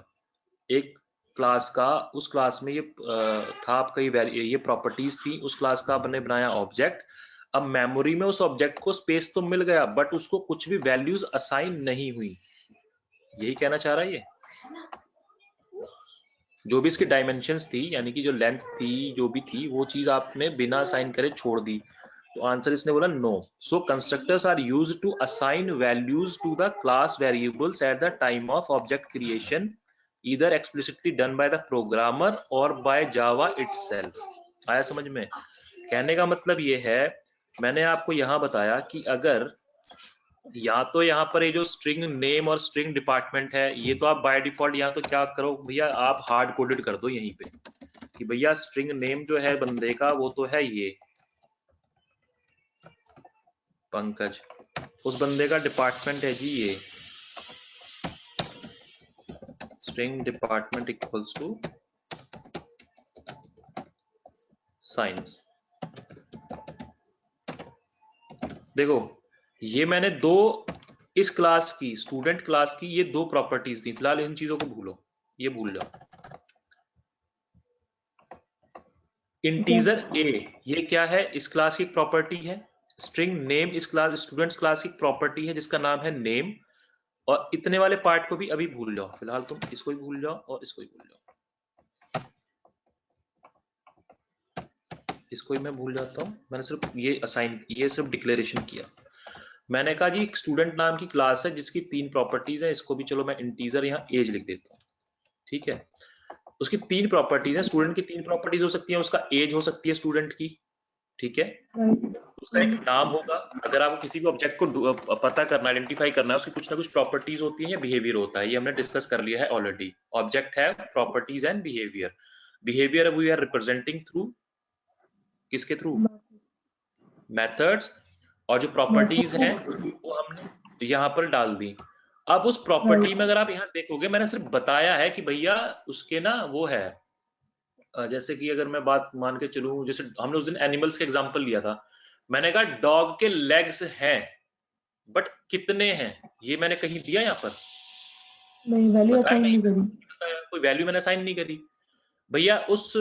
एक क्लास का, उस क्लास में ये था आपका, ये प्रॉपर्टीज थी उस क्लास का, आपने बनाया ऑब्जेक्ट, अब मेमोरी में उस ऑब्जेक्ट को स्पेस तो मिल गया बट उसको कुछ भी वैल्यूज असाइन नहीं हुई। यही कहना चाह रहा है ये। जो भी इसकी डायमेंशंस थी, यानी कि जो लेंथ थी, जो भी थी, वो चीज आपने बिना असाइन करे छोड़ दी, तो आंसर इसने बोला no. So constructors are used to assign values to the class variables at the time of object creation, either explicitly done by the programmer or by Java itself. आया समझ में? कहने का मतलब ये है, मैंने आपको यहां बताया कि अगर या तो यहाँ पर ये जो स्ट्रिंग नेम और स्ट्रिंग डिपार्टमेंट है, ये तो आप बाय डिफॉल्ट यहाँ तो क्या करो भैया, आप हार्ड कोडेड कर दो यहीं पे कि भैया स्ट्रिंग नेम जो है बंदे का वो तो है ये पंकज, उस बंदे का डिपार्टमेंट है जी ये string department equals to science. देखो ये मैंने दो इस क्लास की, स्टूडेंट क्लास की, ये दो प्रॉपर्टीज दी। फिलहाल इन चीजों को भूलो, ये भूल जाओ। इंटीजर ए ये क्या है, इस क्लास की प्रॉपर्टी है। स्ट्रिंग नेम इस क्लास स्टूडेंट्स क्लास की प्रॉपर्टी है जिसका नाम है नेम। और इतने वाले पार्ट को भी अभी भूल जाओ, फिलहाल तुम इसको ही भूल जाओ और इसको ही भूल जाओ। इसको ही मैं भूल जाता हूं, मैंने सिर्फ ये असाइन, ये सिर्फ डिक्लेरेशन किया। मैंने कहा जी एक स्टूडेंट नाम की क्लास है जिसकी 3 प्रॉपर्टीज है, इसको भी चलो मैं इंटीजर यहाँ एज लिख देता हूँ, ठीक है। उसकी 3 प्रॉपर्टीज है, स्टूडेंट की 3 प्रॉपर्टीज हो सकती है, उसका एज हो सकती है स्टूडेंट की, ठीक है। उसका एक नाम होगा, अगर आपको किसी भी ऑब्जेक्ट को पता करना, आइडेंटिफाई करना है, उसकी कुछ ना कुछ प्रॉपर्टीज होती हैं या बिहेवियर होता है, ये हमने डिस्कस कर लिया है ऑलरेडी। ऑब्जेक्ट है properties and behaviour. Behaviour we are representing through, किसके थ्रू, मेथड्स, और जो प्रॉपर्टीज हैं वो हमने यहाँ पर डाल दी। अब उस प्रॉपर्टी में अगर आप यहाँ देखोगे, मैंने सिर्फ बताया है कि भैया उसके ना वो है, जैसे कि अगर मैं बात मान के चलूं, जैसे हमने उस दिन एनिमल्स के एग्जांपल लिया था, मैंने कहा डॉग के लेग्स हैं, बट कितने हैं ये मैंने कहीं दिया यहाँ पर? नहीं, वैल्यू बताया असाइन नहीं, नहीं करी। बताया, कोई वैल्यू मैंने असाइन नहीं करी। भैया उस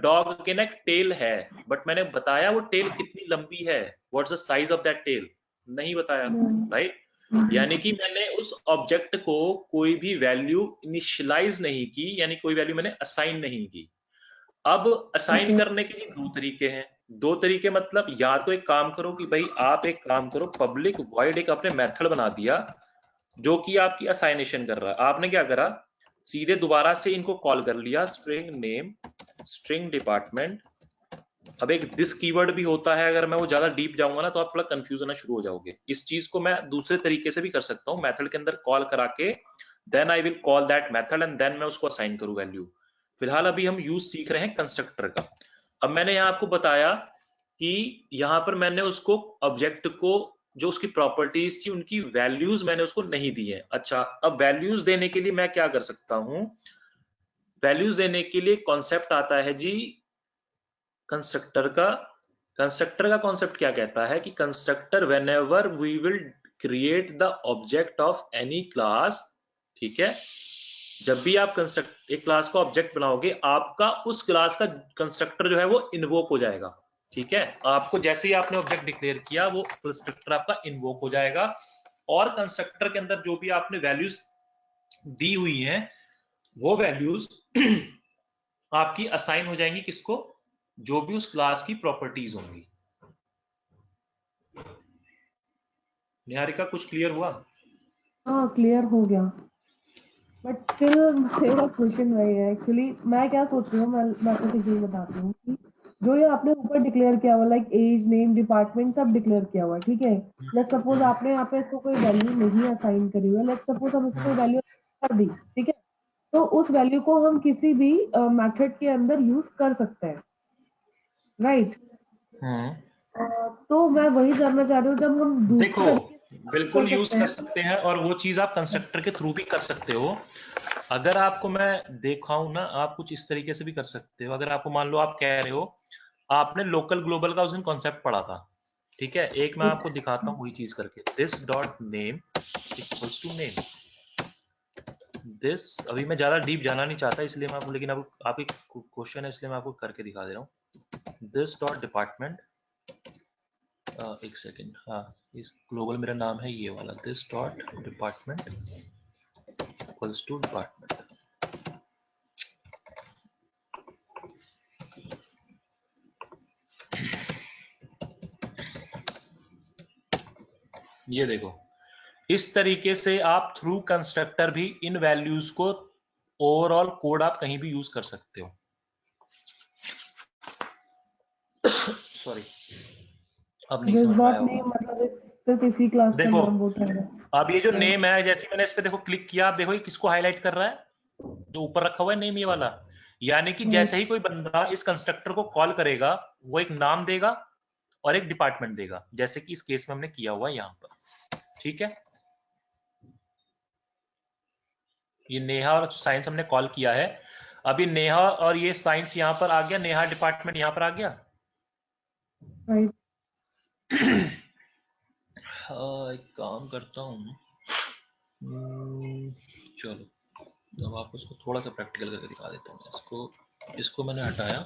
डॉग के ना एक टेल है, बट मैंने बताया वो टेल कितनी लंबी है, what's the size of that tail, नहीं बताया, राइट। यानी कि मैंने उस ऑब्जेक्ट को कोई भी वैल्यू इनिशियलाइज नहीं की, यानी कोई वैल्यू मैंने असाइन नहीं की। अब असाइन करने के लिए दो तरीके हैं। दो तरीके मतलब, या तो एक काम करो कि भाई आप एक काम करो, पब्लिक वॉइड एक अपने मेथड बना दिया जो कि आपकी असाइनेशन कर रहा है। आपने क्या करा, सीधे दोबारा से इनको कॉल कर लिया, स्ट्रिंग नेम स्ट्रिंग डिपार्टमेंट। अब एक दिस कीवर्ड भी होता है, अगर मैं वो ज्यादा डीप जाऊंगा ना तो आप थोड़ा कंफ्यूज होना शुरू हो जाओगे। इस चीज को मैं दूसरे तरीके से भी कर सकता हूँ, मेथड के अंदर कॉल करा के then I will call that method and then मैं उसको असाइन करूँ वैल्यू। फिलहाल अभी हम यूज सीख रहे हैं कंस्ट्रक्टर का। अब मैंने यहाँ आपको बताया कि यहाँ पर मैंने उसको ऑब्जेक्ट को जो उसकी प्रॉपर्टीज थी उनकी वैल्यूज मैंने उसको नहीं दी है। अच्छा, अब वैल्यूज देने के लिए मैं क्या कर सकता हूं, वैल्यूज देने के लिए कॉन्सेप्ट आता है जी कंस्ट्रक्टर का। कंस्ट्रक्टर का कॉन्सेप्ट क्या कहता है कि constructor whenever we will create the object of any class, ठीक है, जब भी आप कंस्ट्रक्ट एक क्लास का ऑब्जेक्ट बनाओगे, आपका उस क्लास का कंस्ट्रक्टर जो है वो इन्वोक हो जाएगा, ठीक है। आपको जैसे ही आपने ऑब्जेक्ट डिक्लेयर किया वो कंस्ट्रक्टर आपका इन्वोक हो जाएगा, और कंस्ट्रक्टर के अंदर जो भी आपने वैल्यूज दी हुई हैं वो वैल्यूज आपकी असाइन हो जाएंगी किसको, जो भी उस क्लास की प्रॉपर्टीज होंगी। निहारिका कुछ क्लियर हुआ? हाँ, क्लियर हो गया। बट स्टिल मेरा क्वेश्चन वही है एक्चुअली। मैं क्या सोच रही हूँ, मैं आपको किसी बताती हूँ कि जो ये आपने ऊपर डिक्लेयर किया हुआ, लाइक एज नेम डिपार्टमेंट सब डिक्लेयर किया हुआ, ठीक है। लेट्स सपोज आपने यहाँ पे इसको कोई वैल्यू नहीं असाइन करी हुई है, लेट्स सपोज हम इसको कोई वैल्यू कर दी, ठीक है। तो उस वैल्यू को हम किसी भी मेथड के अंदर यूज कर सकते हैं, राइट। तो मैं वही जानना चाह रही हूँ, जब हम दूसरे देखो तरीके से बिल्कुल यूज सकते कर हैं। सकते हैं, और वो चीज आप कंस्ट्रक्टर के थ्रू भी कर सकते हो। अगर आपको मैं दिखाऊं ना, आप कुछ इस तरीके से भी कर सकते हो। अगर आपको मान लो आप कह रहे हो, आपने लोकल ग्लोबल का उस दिन कॉन्सेप्ट पढ़ा था, ठीक है, एक मैं आपको दिखाता हूँ वही चीज करके। This dot name equals to name, this, अभी मैं ज्यादा डीप जाना नहीं चाहता इसलिए मैं आपको, लेकिन आपकी क्वेश्चन है इसलिए मैं आपको करके दिखा दे रहा हूँ। दिस डॉट डिपार्टमेंट, एक सेकेंड, हाँ इस ग्लोबल मेरा नाम है ये वाला, this dot department equals to department. ये देखो, इस तरीके से आप थ्रू कंस्ट्रक्टर भी इन वैल्यूज को ओवरऑल कोड आप कहीं भी यूज कर सकते हो। सॉरी, अब नहीं दिस समझ में डॉट आया होगा। नेम मतलब सिर्फ इसी क्लास का देखो नाम उठाएगा। अब ये जो नेम है, जैसे मैंने इस पे देखो क्लिक किया, आप देखो ये किसको हाईलाइट कर रहा है, जो ऊपर रखा हुआ है नेम ये वाला। यानी कि जैसे ही कोई बंदा इस कंस्ट्रक्टर को कॉल करेगा वो एक नाम देगा और एक डिपार्टमेंट देगा, जैसे कि इस केस में हमने किया हुआ है यहां पर। ठीक है, ये नेहा और साइंस हमने कॉल किया है। अभी नेहा और ये साइंस यहां पर आ गया, नेहा डिपार्टमेंट यहां पर आ गया। राइट। हाँ, एक काम करता हूँ, चलो अब आपको इसको थोड़ा सा प्रैक्टिकल करके दिखा देता हूँ। इसको मैंने हटाया,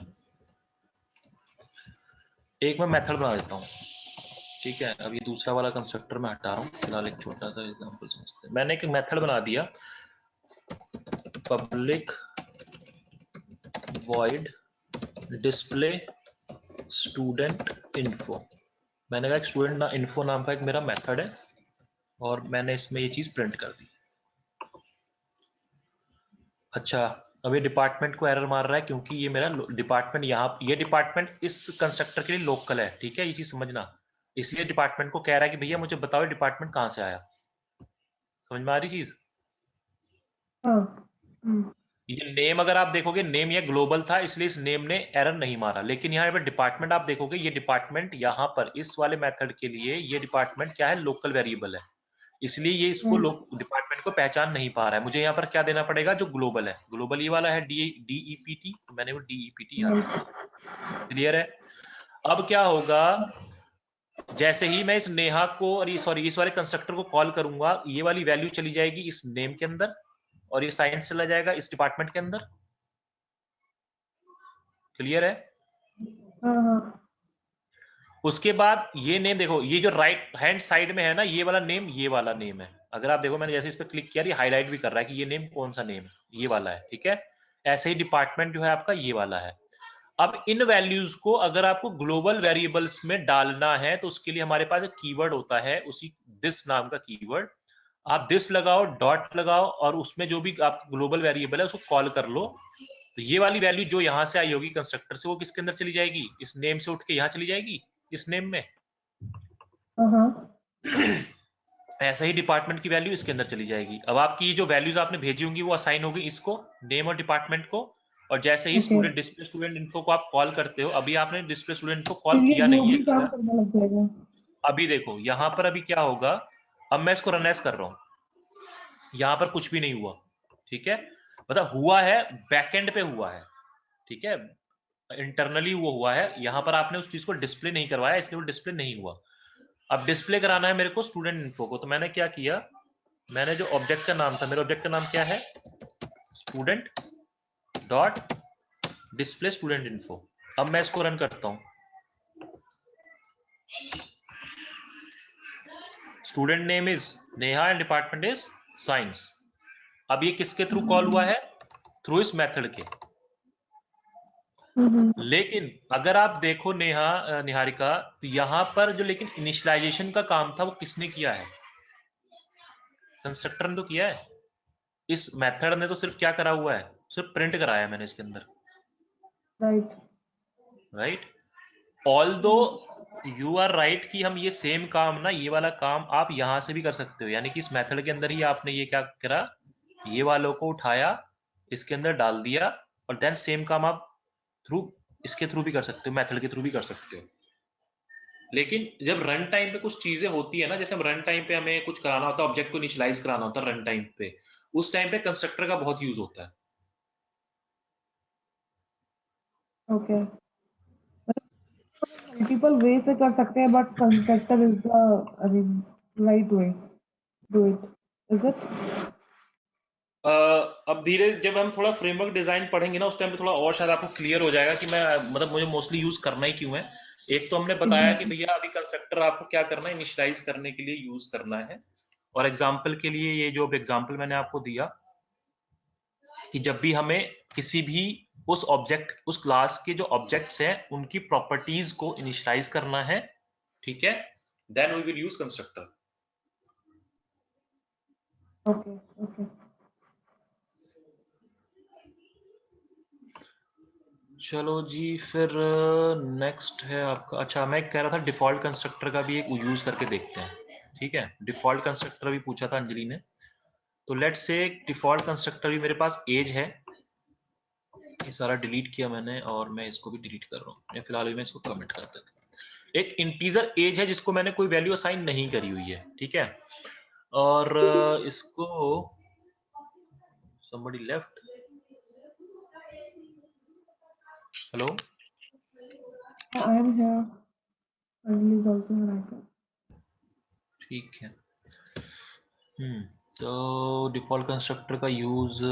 एक मैं मेथड बना देता हूँ। ठीक है, अभी दूसरा वाला कंस्ट्रक्टर मैं हटा रहा हूँ, फिलहाल एक छोटा सा एग्जांपल समझते हैं। मैंने एक मेथड बना दिया, public void display student info. मैंने कहा एक स्टूडेंट इन्फो नाम का एक मेरा मेथड है और मैंने इसमें ये चीज प्रिंट कर दी। अच्छा, अब ये डिपार्टमेंट को एरर मार रहा है क्योंकि ये मेरा डिपार्टमेंट यहाँ, ये डिपार्टमेंट इस कंस्ट्रक्टर के लिए लोकल है। ठीक है, ये चीज समझना। इसलिए डिपार्टमेंट को कह रहा है कि भैया मुझे बताओ डिपार्टमेंट कहाँ से आया। समझ में आ रही चीज? हाँ। ये नेम अगर आप देखोगे, नेम ये ग्लोबल था इसलिए इस नेम ने एरर नहीं मारा, लेकिन यहाँ पर डिपार्टमेंट आप देखोगे, ये डिपार्टमेंट यहाँ पर इस वाले मेथड के लिए ये डिपार्टमेंट क्या है, लोकल वेरिएबल है, इसलिए ये इसको डिपार्टमेंट को पहचान नहीं पा रहा है। मुझे यहाँ पर क्या देना पड़ेगा, जो ग्लोबल है, ग्लोबल ये वाला है DEPT, मैंने वो DEPT यहाँ पर। क्लियर है? अब क्या होगा, जैसे ही मैं इस नेहा को और सॉरी इस वाले कंस्ट्रक्टर को कॉल करूंगा, ये वाली वैल्यू चली जाएगी इस नेम के अंदर और ये साइंस चला जाएगा इस डिपार्टमेंट के अंदर। क्लियर है? हाँ। उसके बाद ये नेम देखो, ये जो राइट हैंड साइड में है ना, ये वाला नेम, ये वाला नेम है। अगर आप देखो मैंने जैसे इस पर क्लिक किया, ये हाईलाइट भी कर रहा है कि ये नेम कौन सा नेम है, ये वाला है। ठीक है, ऐसे ही डिपार्टमेंट जो है आपका ये वाला है। अब इन वैल्यूज को अगर आपको ग्लोबल वेरिएबल्स में डालना है तो उसके लिए हमारे पास एक कीवर्ड होता है, उसी दिस नाम का कीवर्ड। आप दिस लगाओ, डॉट लगाओ और उसमें जो भी आपका ग्लोबल वेरिएबल है उसको कॉल कर लो। तो ये वाली वैल्यू जो यहां से आई होगी कंस्ट्रक्टर से, वो किसके अंदर चली जाएगी, इस नेम से उठ के यहां चली जाएगी, इस नेम में। ऐसा ही डिपार्टमेंट की वैल्यू इसके अंदर चली जाएगी। अब आपकी ये जो वैल्यूज आपने भेजी होंगी वो असाइन होगी इसको, नेम और डिपार्टमेंट को। और जैसे ही स्टूडेंट डिस्प्ले स्टूडेंट इन्फो को आप कॉल करते हो, अभी आपने डिस्प्ले स्टूडेंट को कॉल किया नहीं है, काम करने लग जाएगा। अभी देखो यहां पर अभी क्या होगा, अब मैं इसको रन एज कर रहा हूं, यहां पर कुछ भी नहीं हुआ। ठीक है, मतलब हुआ है बैकएंड पे हुआ है। ठीक है, इंटरनली वो हुआ है, यहां पर आपने उस चीज को डिस्प्ले नहीं करवाया इसलिए वो डिस्प्ले नहीं हुआ। अब डिस्प्ले कराना है मेरे को स्टूडेंट इन्फो को, तो मैंने क्या किया, मैंने जो ऑब्जेक्ट का नाम था, मेरे ऑब्जेक्ट का नाम क्या है, student dot display student info. अब मैं इसको रन करता हूं, student name is Neha and department is science. अब ये किसके थ्रू कॉल हुआ है, थ्रू इस मेथड के। लेकिन अगर आप देखो निहारिका, तो यहां पर जो लेकिन इनिशियलाइजेशन का काम था वो किसने किया है, कंस्ट्रक्टर ने तो किया है। इस मेथड ने तो सिर्फ क्या करा हुआ है, सिर्फ प्रिंट कराया है मैंने इसके अंदर। Right, although you are right कि हम ये सेम काम ना, ये वाला काम आप यहां से भी कर सकते हो। यानी कि इस मेथड के अंदर ही आपने ये क्या करा, ये वालों को उठाया, इसके अंदर डाल दिया और देन सेम काम आप थ्रू इसके थ्रू भी कर सकते हो, मेथड के थ्रू भी कर सकते हो। लेकिन जब रन टाइम पे कुछ चीजें होती है ना, जैसे हम रन टाइम पे हमें कुछ कराना होता है, ऑब्जेक्ट को इनिशियलाइज कराना होता है रन टाइम पे, उस टाइम पे कंस्ट्रक्टर का बहुत यूज होता है। ओके, मल्टीपल वे से कर सकते हैं but constructor is the right way do it, is it? अब धीरे जब हम थोड़ा फ्रेमवर्क डिजाइन पढ़ेंगे ना, उस टाइम पे थोड़ा और शायद आपको क्लियर हो जाएगा कि मैं मतलब मुझे मोस्टली यूज करना ही क्यों है। एक तो हमने बताया कि भैया अभी कंस्ट्रक्टर आपको क्या करना है, इनिशियलाइज करने के लिए यूज करना है। और एग्जाम्पल के लिए ये जो एग्जाम्पल मैंने आपको दिया, कि जब भी हमें किसी भी उस क्लास के जो ऑब्जेक्ट्स हैं उनकी प्रॉपर्टीज को इनिशियलाइज करना है, ठीक है, then we will use constructor. Okay. Okay. चलो जी, फिर नेक्स्ट है आपका, अच्छा मैं कह रहा था डिफॉल्ट कंस्ट्रक्टर का भी एक यूज करके देखते हैं, ठीक है। डिफॉल्ट कंस्ट्रक्टर भी पूछा था अंजलि ने, तो लेट्स से डिफॉल्ट कंस्ट्रक्टर भी मेरे पास एज है, ये सारा डिलीट किया मैंने और मैं इसको भी डिलीट कर रहा हूँ, फिलहाल मैं इसको कमेंट कर देता हूँ। एक इंटीजर एज है जिसको मैंने कोई वैल्यू असाइन नहीं करी हुई है, ठीक है, और इसको somebody left, hello, I am here. Anjali is also here, I guess. ठीक है। तो डिफॉल्ट कंस्ट्रक्टर का यूज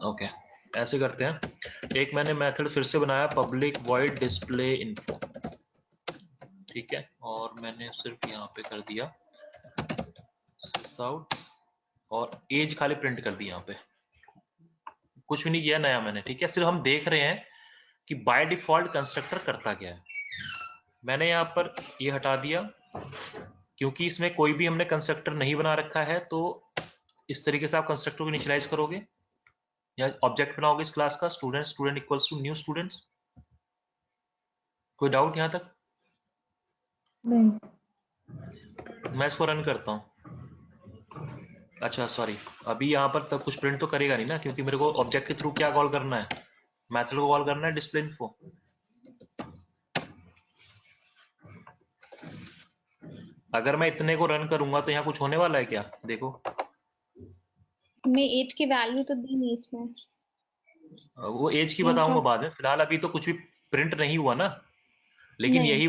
ओके ऐसे करते हैं। एक मैंने मेथड फिर से बनाया, पब्लिक वॉइड डिस्प्ले इन्फो, ठीक है, और मैंने सिर्फ यहाँ पे कर दिया आउट और एज खाली प्रिंट कर दी, यहाँ पे कुछ भी नहीं किया नया मैंने, ठीक है। सिर्फ हम देख रहे हैं कि बाय डिफॉल्ट कंस्ट्रक्टर करता क्या है। मैंने यहाँ पर ये हटा दिया क्योंकि इसमें कोई भी हमने कंस्ट्रक्टर नहीं बना रखा है, तो इस तरीके से आप कंस्ट्रक्टर को इनिशियलाइज करोगे या ऑब्जेक्ट बनाओगे इस क्लास का, student, student equals to new students. कोई डाउट यहाँ तक? नहीं। मैं इसको रन करता हूँ। अच्छा सॉरी, अभी यहाँ पर तब कुछ प्रिंट तो करेगा नहीं ना, क्योंकि मेरे को ऑब्जेक्ट के थ्रू क्या कॉल करना है, मेथड को कॉल करना है डिस्प्ले इन्फो। अगर मैं इतने को रन करूंगा तो यहाँ कुछ होने वाला है क्या? देखो, मैं एज की वैल्यू तो दी नहीं इसमें। वो एज की बताऊंगा बाद में, फिलहाल अभी तो कुछ भी प्रिंट नहीं हुआ ना। लेकिन नहीं। यही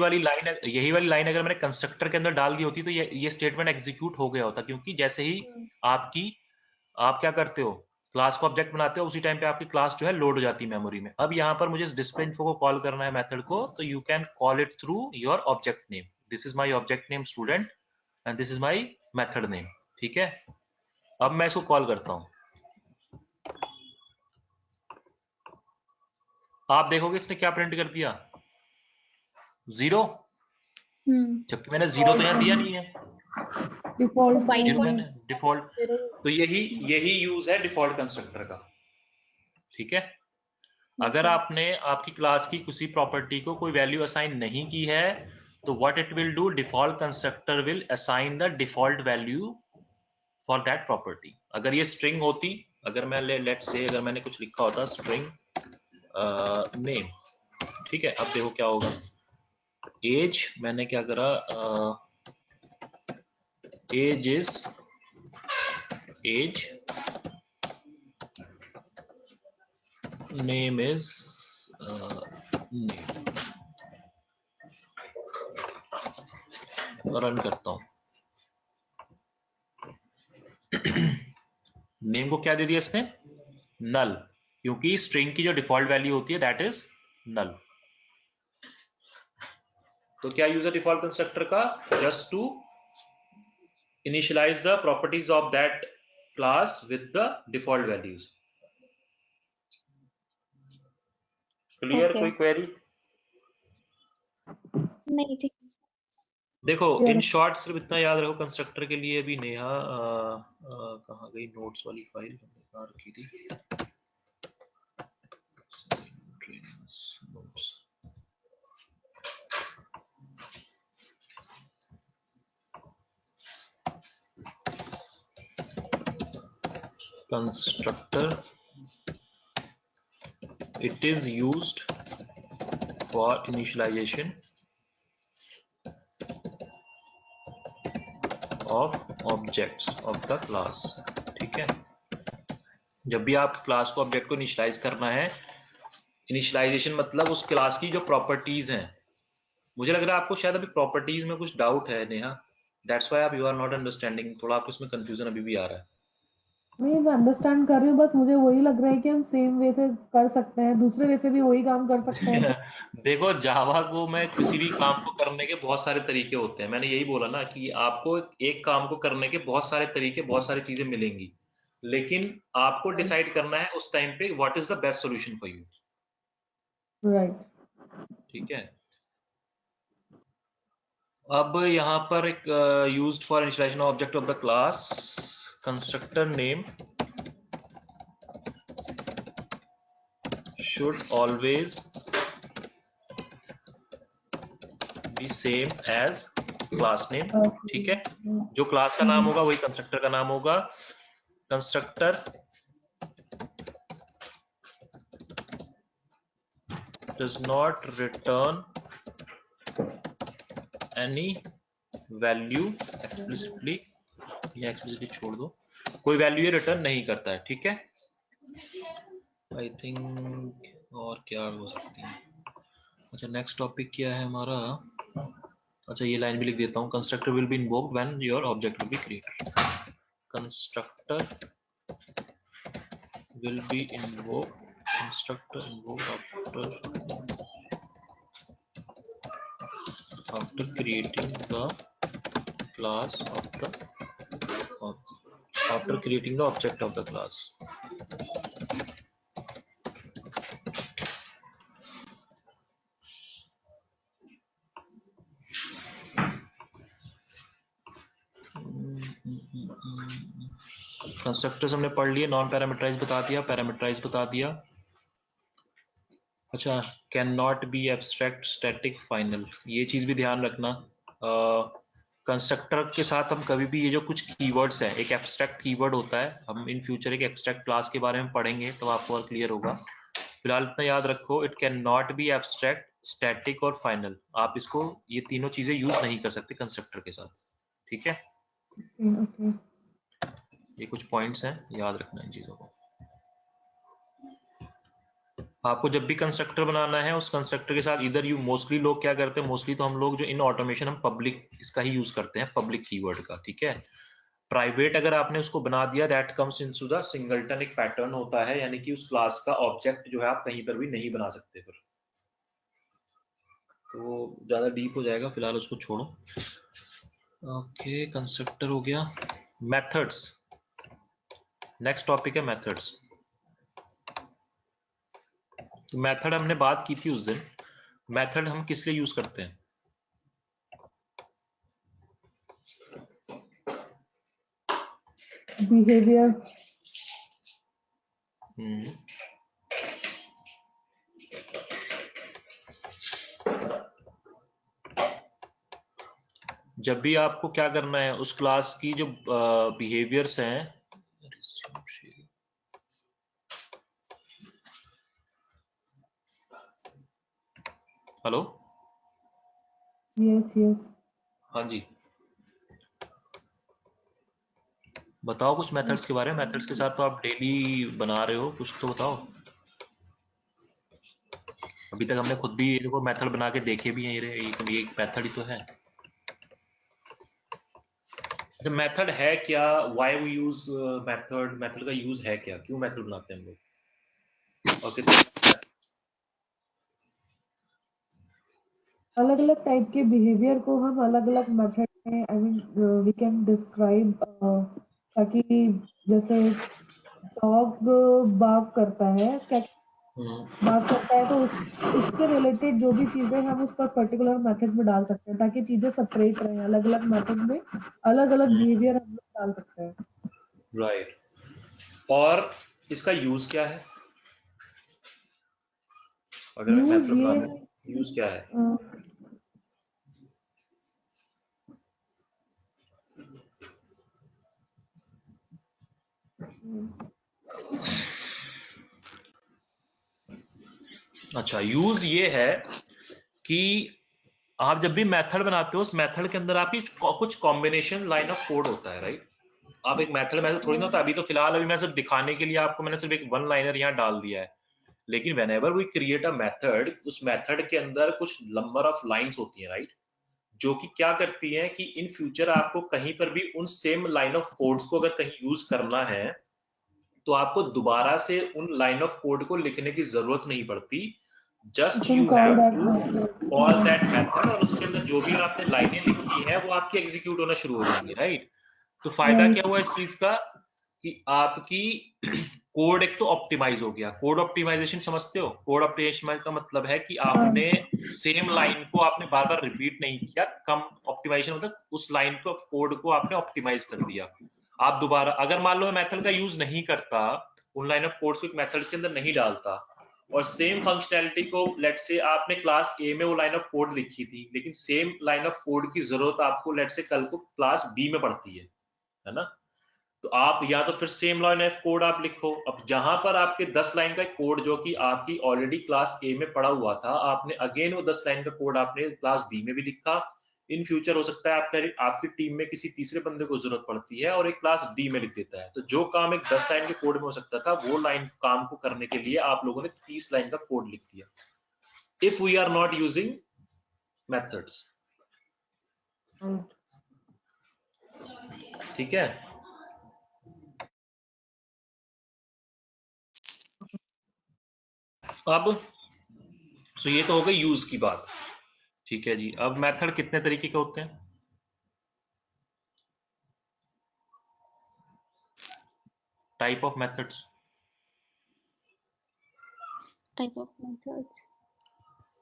वाली लाइन अगर मैंने कंस्ट्रक्टर के अंदर डाल दी होती तो ये स्टेटमेंट एग्जीक्यूट हो गया होता, क्योंकि जैसे ही आप क्या करते हो, क्लास को ऑब्जेक्ट बनाते हो, उसी टाइम पे आपकी क्लास जो है लोड हो जाती है मेमोरी में। अब यहाँ पर मुझे डिस्प्ले इन्फो को कॉल करना है मेथड को, तो you can call it through your object name. This is my object name student and this is my method name, ठीक है। अब मैं इसको कॉल करता हूं, आप देखोगे इसने क्या प्रिंट कर दिया, 0, जबकि मैंने 0 तो यहाँ दिया नहीं है, Default. मैंने डिफॉल्ट। तो यही यूज है डिफॉल्ट कंस्ट्रक्टर का, ठीक है। अगर आपने आपकी क्लास की किसी प्रॉपर्टी को कोई वैल्यू असाइन नहीं की है, तो what it will do, default constructor will assign the default value for that property. अगर ये स्ट्रिंग होती, अगर मैं लेट्स से अगर मैंने कुछ लिखा होता स्ट्रिंग नेम, ठीक है, अब देखो क्या होगा। एज मैंने क्या करा, age is age, name is name, run करता हूं। नेम को क्या दे दिया इसने, नल, क्योंकि स्ट्रिंग की जो डिफॉल्ट वैल्यू होती है दैट इज नल। तो क्या यूज है डिफॉल्ट कंस्ट्रक्टर का, just to initialize the properties of that class with the default values. Clear? कोई क्वेरी? नहीं, ठीक। देखो इन शॉर्ट सिर्फ इतना याद रखो, कंस्ट्रक्टर के लिए भी नेहा कहाँ गई नोट्स वाली फाइल, हमने कहाँ रखी थी, notes. Constructor, it is used for initialization of objects of the class, ठीक है। जब भी आप क्लास को ऑब्जेक्ट को इनिशियलाइज करना है, इनिशियलाइजेशन मतलब उस क्लास की जो प्रॉपर्टीज हैं, मुझे लग रहा है आपको शायद अभी प्रॉपर्टीज में कुछ डाउट है नेहा, दैट्स व्हाई आप यू आर नॉट अंडरस्टैंडिंग, थोड़ा आपको इसमें कंफ्यूजन अभी भी आ रहा है। नहीं, मैं अंडरस्टैंड कर रही हूँ, बस मुझे वही लग रहा है कि हम सेम वे से कर सकते हैं, दूसरे वे से भी वही काम कर सकते हैं। देखो जावा को मैं किसी भी काम को करने के बहुत सारे तरीके होते हैं, मैंने यही बोला ना कि आपको एक काम को करने के बहुत सारे तरीके, बहुत सारी चीजें मिलेंगी, लेकिन आपको डिसाइड करना है उस टाइम पे what is the best solution for you, Right. ठीक है। अब यहाँ पर एक used for initialization object of the class constructor name should always be same as class name, ठीक है। जो क्लास का नाम होगा वही कंस्ट्रक्टर का नाम होगा। Constructor does not return any value explicitly, या explicitly छोड़ दो, कोई वैल्यू ये रिटर्न नहीं करता है, ठीक है। आई थिंक और क्या हो सकती है। अच्छा नेक्स्ट टॉपिक क्या है हमारा, अच्छा ये लाइन भी लिख देता हूँ, constructor will be invoked when your object will be created. Constructor will be invoked, constructor invoked after creating the class of the after creating the object of the class. Constructors हमने पढ़ लिए, non parameterise बता दिया, parameterise बता दिया। अच्छा can not be abstract static final, ये चीज भी ध्यान रखना। कंस्ट्रक्टर के साथ हम कभी भी ये जो कुछ कीवर्ड्स हैं, एक एब्स्ट्रैक्ट कीवर्ड होता है, हम इन फ्यूचर एक एब्स्ट्रैक्ट क्लास के बारे में पढ़ेंगे तो आपको और क्लियर होगा। फिलहाल इतना याद रखो, it can not be abstract static और फाइनल, आप इसको ये तीनों चीजें यूज नहीं कर सकते कंस्ट्रक्टर के साथ, ठीक है। Okay. ये कुछ पॉइंट्स हैं, याद रखना इन चीजों को। आपको जब भी कंस्ट्रक्टर बनाना है उस कंस्ट्रक्टर के साथ इधर यू मोस्टली लोग क्या करते हैं, मोस्टली तो हम लोग जो इन ऑटोमेशन हम पब्लिक इसका ही यूज करते हैं, पब्लिक कीवर्ड का, ठीक है। प्राइवेट अगर आपने उसको बना दिया that comes into the singleton, एक पैटर्न होता है, यानी कि उस क्लास का ऑब्जेक्ट जो है आप कहीं पर भी नहीं बना सकते, फिर तो ज्यादा डीप हो जाएगा, फिलहाल उसको छोड़ो। ओके कंस्ट्रक्टर हो गया। मेथड्स, नेक्स्ट टॉपिक है मेथड्स। तो मेथड हमने बात की थी उस दिन, मेथड हम किस लिए यूज करते हैं? Behavior. जब भी आपको क्या करना है, उस क्लास की जो बिहेवियर्स हैं, हेलो Yes, yes. हाँ जी बताओ कुछ मेथड्स के बारे में। मेथड्स के साथ तो आप डेली बना रहे हो, कुछ तो बताओ। अभी तक हमने खुद भी देखो मेथड बना के देखे भी हैं, ये एक मेथड ही तो है। अच्छा मेथड है क्या, why we use method, method का यूज है क्या, क्यों मेथड बनाते हैं हम लोग, और कितने अलग अलग टाइप के बिहेवियर को हम अलग अलग मेथड में I mean we can describe, ताकि जैसे डॉग बार्क करता है, क्या बात करता है, तो उससे रिलेटेड जो भी चीजें हम उस पर पर्टिकुलर मेथड में डाल सकते हैं, ताकि चीजें सेपरेट रहें। अलग अलग मेथड में अलग अलग बिहेवियर हम लोग डाल सकते हैं। राइट, और इसका यूज क्या है, अगर मैं यूज मेथड ये बना लूं, यूज क्या है? अच्छा यूज ये है कि आप जब भी मेथड बनाते हो उस मेथड के अंदर आपकी कुछ कॉम्बिनेशन लाइन ऑफ कोड होता है, राइट। आप एक मेथड थोड़ी ना होता, अभी तो फिलहाल अभी मैं सिर्फ दिखाने के लिए आपको मैंने सिर्फ एक वन लाइनर यहाँ डाल दिया है, लेकिन whenever we create a method, उस मेथड के अंदर कुछ नंबर ऑफ लाइंस होती हैं, राइट, जो कि क्या करती हैं कि इन फ्यूचर आपको कहीं पर भी उन सेम लाइन ऑफ कोड्स को अगर कहीं यूज करना है तो आपको दोबारा से उन लाइन ऑफ कोड को लिखने की जरूरत नहीं पड़ती, just you have to call that method, और उसके अंदर जो भी आपने लाइनें लिखी हैं वो आपकी एग्जीक्यूट होना शुरू हो जाएंगी, राइट। तो फायदा क्या हुआ इस चीज का कि आपकी कोड एक तो ऑप्टिमाइज हो गया। कोड ऑप्टिमाइजेशन समझते हो? कोड ऑप्टिमाइजेशन का मतलब है कि आपने सेम लाइन को आपने बार बार रिपीट नहीं किया। कम ऑप्टिमाइजेशन मतलब उस लाइन को, कोड को आपने ऑप्टिमाइज कर दिया। आप दोबारा, अगर मान लो मेथड का यूज नहीं करता, उन लाइन ऑफ कोड्स को मेथड्स के अंदर नहीं डालता, और सेम फंक्शनैलिटी को लेट से आपने क्लास ए में वो लाइन ऑफ कोड लिखी थी, लेकिन सेम लाइन ऑफ कोड की जरूरत आपको लेट से कल को क्लास बी में पड़ती है ना, तो आप या तो फिर सेम लाइन ऑफ कोड आप लिखो। अब जहां पर आपके 10 लाइन का कोड जो कि आपकी ऑलरेडी क्लास ए में पड़ा हुआ था, आपने अगेन वो 10 लाइन का कोड आपने क्लास बी में भी लिखा। इन फ्यूचर हो सकता है आपकी टीम में किसी तीसरे बंदे को जरूरत पड़ती है और एक क्लास डी में लिख देता है, तो जो काम एक 10 लाइन के कोड में हो सकता था, वो लाइन काम को करने के लिए आप लोगों ने 30 लाइन का कोड लिख दिया, if we are not using methods. ठीक है, अब सो ये तो हो गई यूज की बात। ठीक है जी, अब मेथड कितने तरीके के होते हैं? Type of methods, type of methods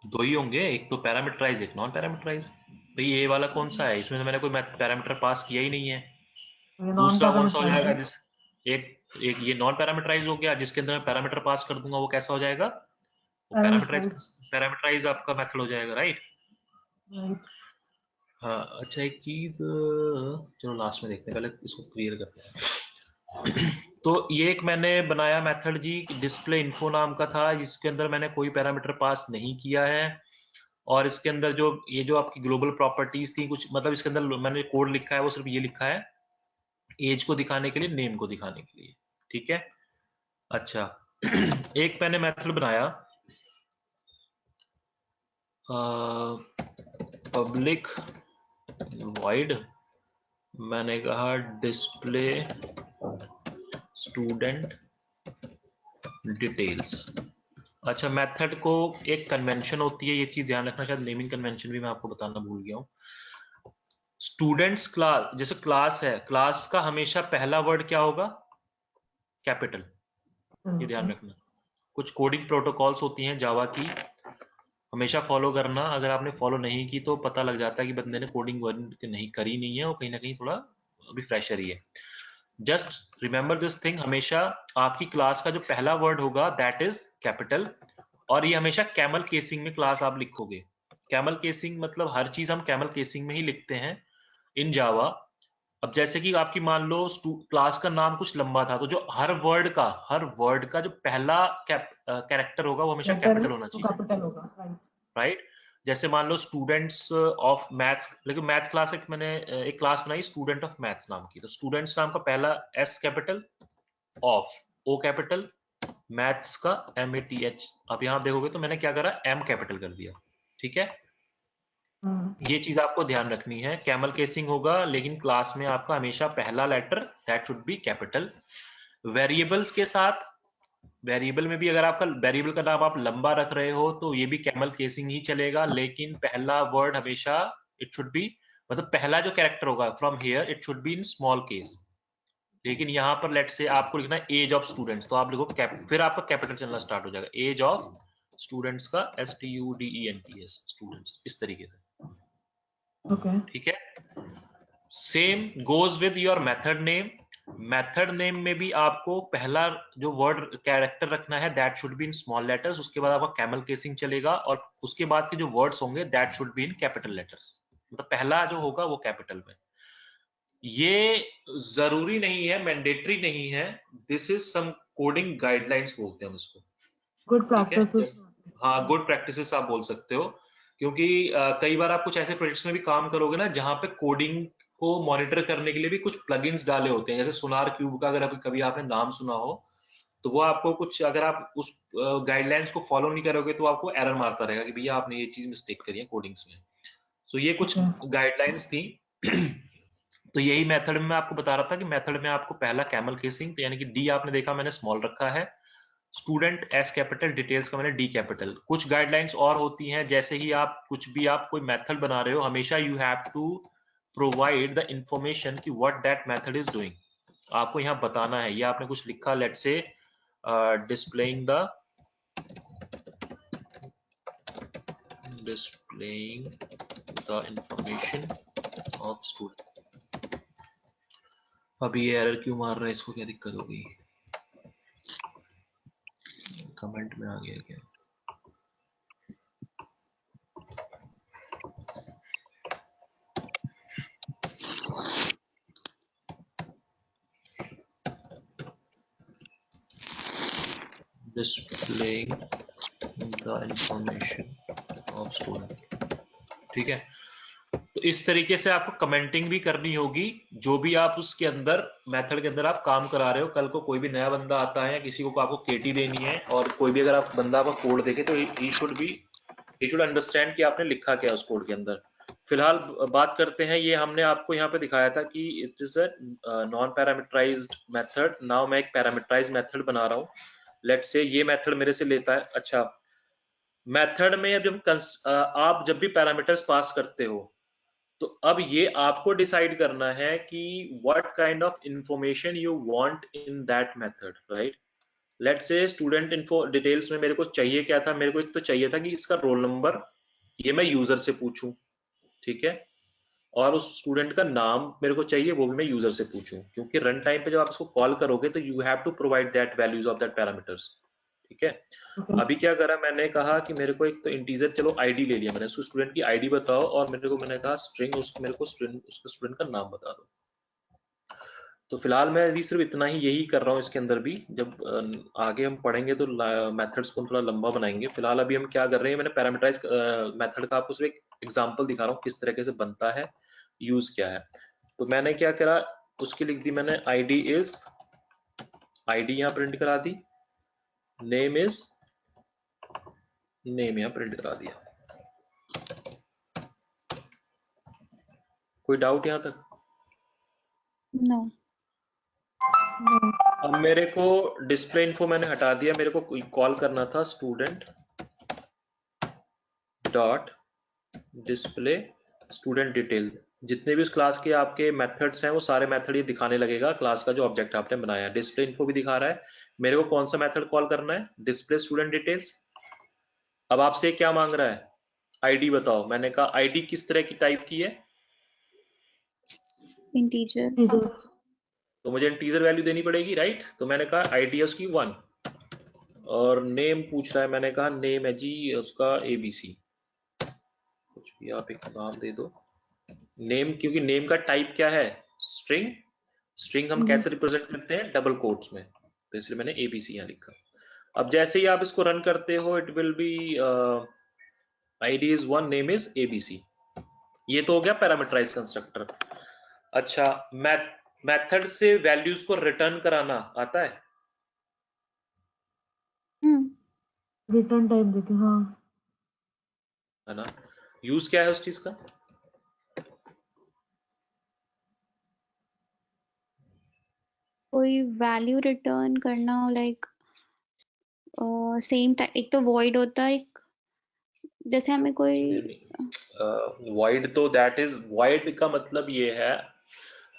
दो ही होंगे, एक तो पैरामीटराइज, एक नॉन पैरामीटराइज। भाई ये वाला कौन सा है? इसमें तो मैंने कोई पैरामीटर पास किया ही नहीं है। दूसरा कौन सा हो जाएगा? जिस एक एक ये नॉन पैरामीटराइज हो गया, जिसके अंदर मैं पैरामीटर पास कर दूंगा, वो कैसा हो जाएगा? वो पैरामीटराइज आपका मेथड हो जाएगा, राइट? हाँ, अच्छा एक चीज, चलो लास्ट में देखते हैं, पहले इसको क्लियर करते हैं। तो ये एक मैंने बनाया मेथड जी, डिस्प्ले इन्फो नाम का था, जिसके अंदर मैंने कोई पैरामीटर पास नहीं किया है, और इसके अंदर जो ये जो आपकी ग्लोबल प्रॉपर्टीज थी कुछ, मतलब इसके अंदर मैंने कोड लिखा है, वो सिर्फ ये लिखा है एज को दिखाने के लिए, नेम को दिखाने के लिए। ठीक है, अच्छा एक मैंने मेथड बनाया पब्लिक वॉइड, मैंने कहा डिस्प्ले स्टूडेंट डिटेल्स। अच्छा, मेथड को एक कन्वेंशन होती है, ये चीज ध्यान रखना, शायद नेमिंग कन्वेंशन भी मैं आपको बताना भूल गया हूँ। स्टूडेंट्स क्लास, जैसे क्लास है, क्लास का हमेशा पहला वर्ड क्या होगा? कैपिटल। ये ध्यान रखना। कुछ कोडिंग प्रोटोकॉल्स होती हैं जावा की, हमेशा फॉलो करना। अगर आपने फॉलो नहीं की तो पता लग जाता है कि बंदे ने कोडिंग नहीं करी नहीं है, वो कहीं ना कहीं थोड़ा अभी फ्रेशर ही है। जस्ट रिमेंबर दिस थिंग, हमेशा आपकी क्लास का जो पहला वर्ड होगा दैट इज कैपिटल, और ये हमेशा कैमल केसिंग में क्लास आप लिखोगे। कैमल केसिंग मतलब हर चीज हम कैमल केसिंग में ही लिखते हैं इन जावा। अब जैसे कि आपकी मान लो क्लास का नाम कुछ लंबा था, तो जो हर वर्ड का जो पहला कैरेक्टर होगा वो हमेशा कैपिटल होना चाहिए, कैपिटल होगा, राइट? जैसे मान लो स्टूडेंट्स ऑफ मैथ्स, लेकिन मैथ क्लास एक मैंने एक क्लास बनाई स्टूडेंट ऑफ मैथ्स नाम की, तो स्टूडेंट्स नाम का पहला S capital, of O capital, maths का MATH। अब यहां देखोगे तो मैंने क्या करा, M कैपिटल कर दिया। ठीक है, ये चीज आपको ध्यान रखनी है। कैमल केसिंग होगा, लेकिन क्लास में आपका हमेशा पहला letter that should be capital. Variables के साथ, वेरिएबल में भी अगर आपका वेरिएबल का नाम आप लंबा रख रहे हो तो ये भी कैमल केसिंग ही चलेगा, लेकिन पहला वर्ड हमेशा इट शुड बी, मतलब पहला जो कैरेक्टर होगा from here it should be in small case. लेकिन यहाँ पर लेट से आपको लिखना है एज ऑफ स्टूडेंट्स, तो आप लिखो फिर आपका कैपिटल चलना स्टार्ट हो जाएगा, एज ऑफ स्टूडेंट्स का STUDENTS, स्टूडेंट्स, इस तरीके से। ठीक है, same goes with your method name. Method name में भी आपको पहला जो वर्ड कैरेक्टर रखना है that should be in small letters, उसके बाद आपका कैमल केसिंग चलेगा, और उसके बाद के जो वर्ड्स होंगे that should be in capital letters, मतलब पहला जो होगा वो कैपिटल में। ये जरूरी नहीं है, मैंडेटरी नहीं है, this is some coding guidelines बोलते हैं हम इसको। Good practices. हाँ, गुड प्रैक्टिसेस आप बोल सकते हो, क्योंकि कई बार आप कुछ ऐसे प्रोजेक्ट्स में भी काम करोगे ना जहां पे कोडिंग को मॉनिटर करने के लिए भी कुछ प्लगइन्स डाले होते हैं, जैसे सोनार क्यूब का अगर कभी आपने नाम सुना हो, तो वो आपको कुछ, अगर आप उस गाइडलाइंस को फॉलो नहीं करोगे तो आपको एरर मारता रहेगा कि भैया आपने ये चीज मिस्टेक करी है कोडिंग्स में। तो ये कुछ गाइडलाइंस थी। तो यही मेथड में मैं आपको बता रहा था कि मेथड में आपको पहला कैमल केसिंग, तो यानी कि डी आपने देखा मैंने स्मॉल रखा है, स्टूडेंट एस कैपिटल, डिटेल्स का मैंने डी कैपिटल। कुछ गाइडलाइंस और होती हैं, जैसे ही आप कुछ भी आप कोई मेथड बना रहे हो, हमेशा you have to provide the information कि what that method is doing. आपको यहाँ बताना है, ये आपने कुछ लिखा, लेट से displaying the information of student। अब ये एरर क्यों मार रहा है, इसको क्या दिक्कत हो गई, कमेंट में आ गया क्या? displaying the information of student, ठीक है। तो इस तरीके से आपको कमेंटिंग भी करनी होगी, जो भी आप उसके अंदर मेथड के अंदर आप काम करा रहे हो। कल को कोई भी नया बंदा आता है या किसी को आपको केटी देनी है, और कोई भी अगर आप बंदा आपका कोड देखे तो ही शुड अंडरस्टैंड कि आपने लिखा क्या उस कोड के अंदर। फिलहाल बात करते हैं, ये हमने आपको यहाँ पे दिखाया था कि it is a non parameterized method. Now मैं एक पैरामीटराइज्ड मेथड बना रहा हूँ। लेट्स से ये मेथड मेरे से लेता है, अच्छा मेथड में आप जब भी पैरामीटर्स पास करते हो तो अब ये आपको डिसाइड करना है कि what kind of information you want in that method, right. Let's say student info details में मेरे को चाहिए क्या था, मेरे को एक तो चाहिए था कि इसका रोल नंबर, ये मैं यूजर से पूछूं, ठीक है, और उस स्टूडेंट का नाम मेरे को चाहिए, वो भी मैं यूजर से पूछूं, क्योंकि रन टाइम पे जब आप इसको कॉल करोगे तो you have to provide that values of that parameters, ठीक है। अभी क्या करा, मैंने कहा कि मेरे को एक तो इंटीजर, चलो आईडी ले लिया मैंने, उसको स्टूडेंट की आईडी बताओ, और मैंने कहा स्ट्रिंग, उसको मेरे को उसके स्टूडेंट का नाम बता दो। तो फिलहाल मैं अभी सिर्फ इतना ही यही कर रहा हूँ इसके अंदर भी, जब आगे हम पढ़ेंगे तो मेथड्स को थोड़ा लंबा बनाएंगे। फिलहाल अभी हम क्या कर रहे हैं, मैंने पैरामीटराइज मेथड का आपको सिर्फ एक एग्जांपल दिखा रहा हूँ किस तरीके से बनता है, यूज क्या है। तो मैंने क्या करा, उसकी लिख दी मैंने आईडी इज, आईडी यहाँ प्रिंट करा दी, नेम इज, नेम यहाँ प्रिंट करा दिया। कोई डाउट यहाँ तक? नो। अब मेरे को डिस्प्ले इन्फो मैंने हटा दिया, मेरे को कॉल करना था student dot display student detail. जितने भी उस क्लास के आपके मेथड्स हैं वो सारे मेथड ये दिखाने लगेगा, क्लास का जो ऑब्जेक्ट आपने बनाया है। डिस्प्ले इन्फो भी दिखा रहा है, मेरे को कौन सा मेथड कॉल करना है, डिस्प्ले स्टूडेंट डिटेल्स। अब आपसे क्या मांग रहा है, आईडी बताओ। मैंने कहा आईडी किस तरह की टाइप की है, इंटीजर। तो मुझे इंटीजर वैल्यू देनी पड़ेगी, राइट। तो मैंने कहा आईडी है उसकी 1, और नेम पूछ रहा है, मैंने कहा नेम है जी उसका ABC, कुछ भी आप एक नाम दे दो नेम, क्योंकि नेम का टाइप क्या है, स्ट्रिंग। स्ट्रिंग हम कैसे रिप्रेजेंट करते हैं, डबल कोट्स में, तो इसलिए मैंने ABC यहाँ लिखा। अब जैसे ही आप इसको रन करते हो, it will be ID is 1, name is ABC। ये तो हो गया पैरामीटराइज कंस्ट्रक्टर। अच्छा, मेथड से वैल्यूज को रिटर्न कराना आता है, रिटर्न टाइप देते, हाँ है ना। यूज क्या है उस चीज का, कोई वैल्यू रिटर्न करना हो, लाइक सेम टाइप। एक तो वॉइड होता है, एक जैसे हमें कोई वॉइड, तो दैट इज वॉइड का मतलब ये है,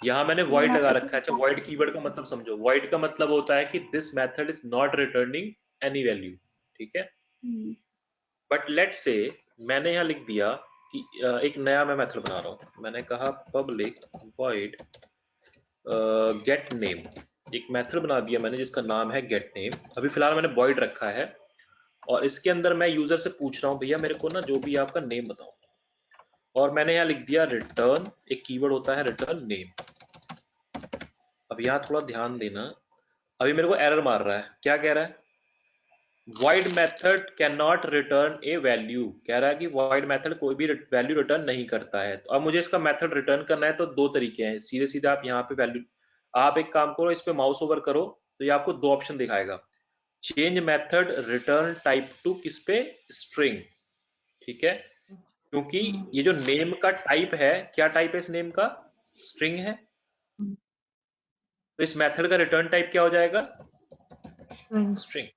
यहाँ मैंने वॉइड लगा रखा है। अच्छा, वॉइड कीवर्ड का मतलब समझो, वॉइड का मतलब होता है कि this method is not returning any value, ठीक है। बट लेट्स से मैंने यहाँ लिख दिया कि एक नया मैं मेथड बना रहा हूँ, मैंने कहा पब्लिक वॉइड गेट नेम, एक मेथड बना दिया मैंने जिसका नाम है गेट नेम। अभी फिलहाल मैंने वॉइड रखा है, और इसके अंदर मैं यूजर से पूछ रहा हूँ भैया मेरे को ना जो भी आपका नेम बताओ, और मैंने यहाँ लिख दिया रिटर्न, एक कीवर्ड होता है रिटर्न नेम। अब यहाँ थोड़ा ध्यान देना, अभी मेरे को एरर मार रहा है, क्या कह रहा है, void method cannot return a value, कह रहा है कि void method कोई भी वैल्यू रिटर्न नहीं करता है। तो अब मुझे इसका मेथड रिटर्न करना है, तो दो तरीके हैं, सीधे सीधे आप यहाँ पे वैल्यू, आप एक काम करो, इस पे माउस ओवर करो तो ये आपको दो ऑप्शन दिखाएगा, change method return type two किस पे, स्ट्रिंग, ठीक है। क्योंकि ये जो नेम का टाइप है, क्या टाइप है इस नेम का, स्ट्रिंग है, तो इस मेथड का रिटर्न टाइप क्या हो जाएगा, स्ट्रिंग।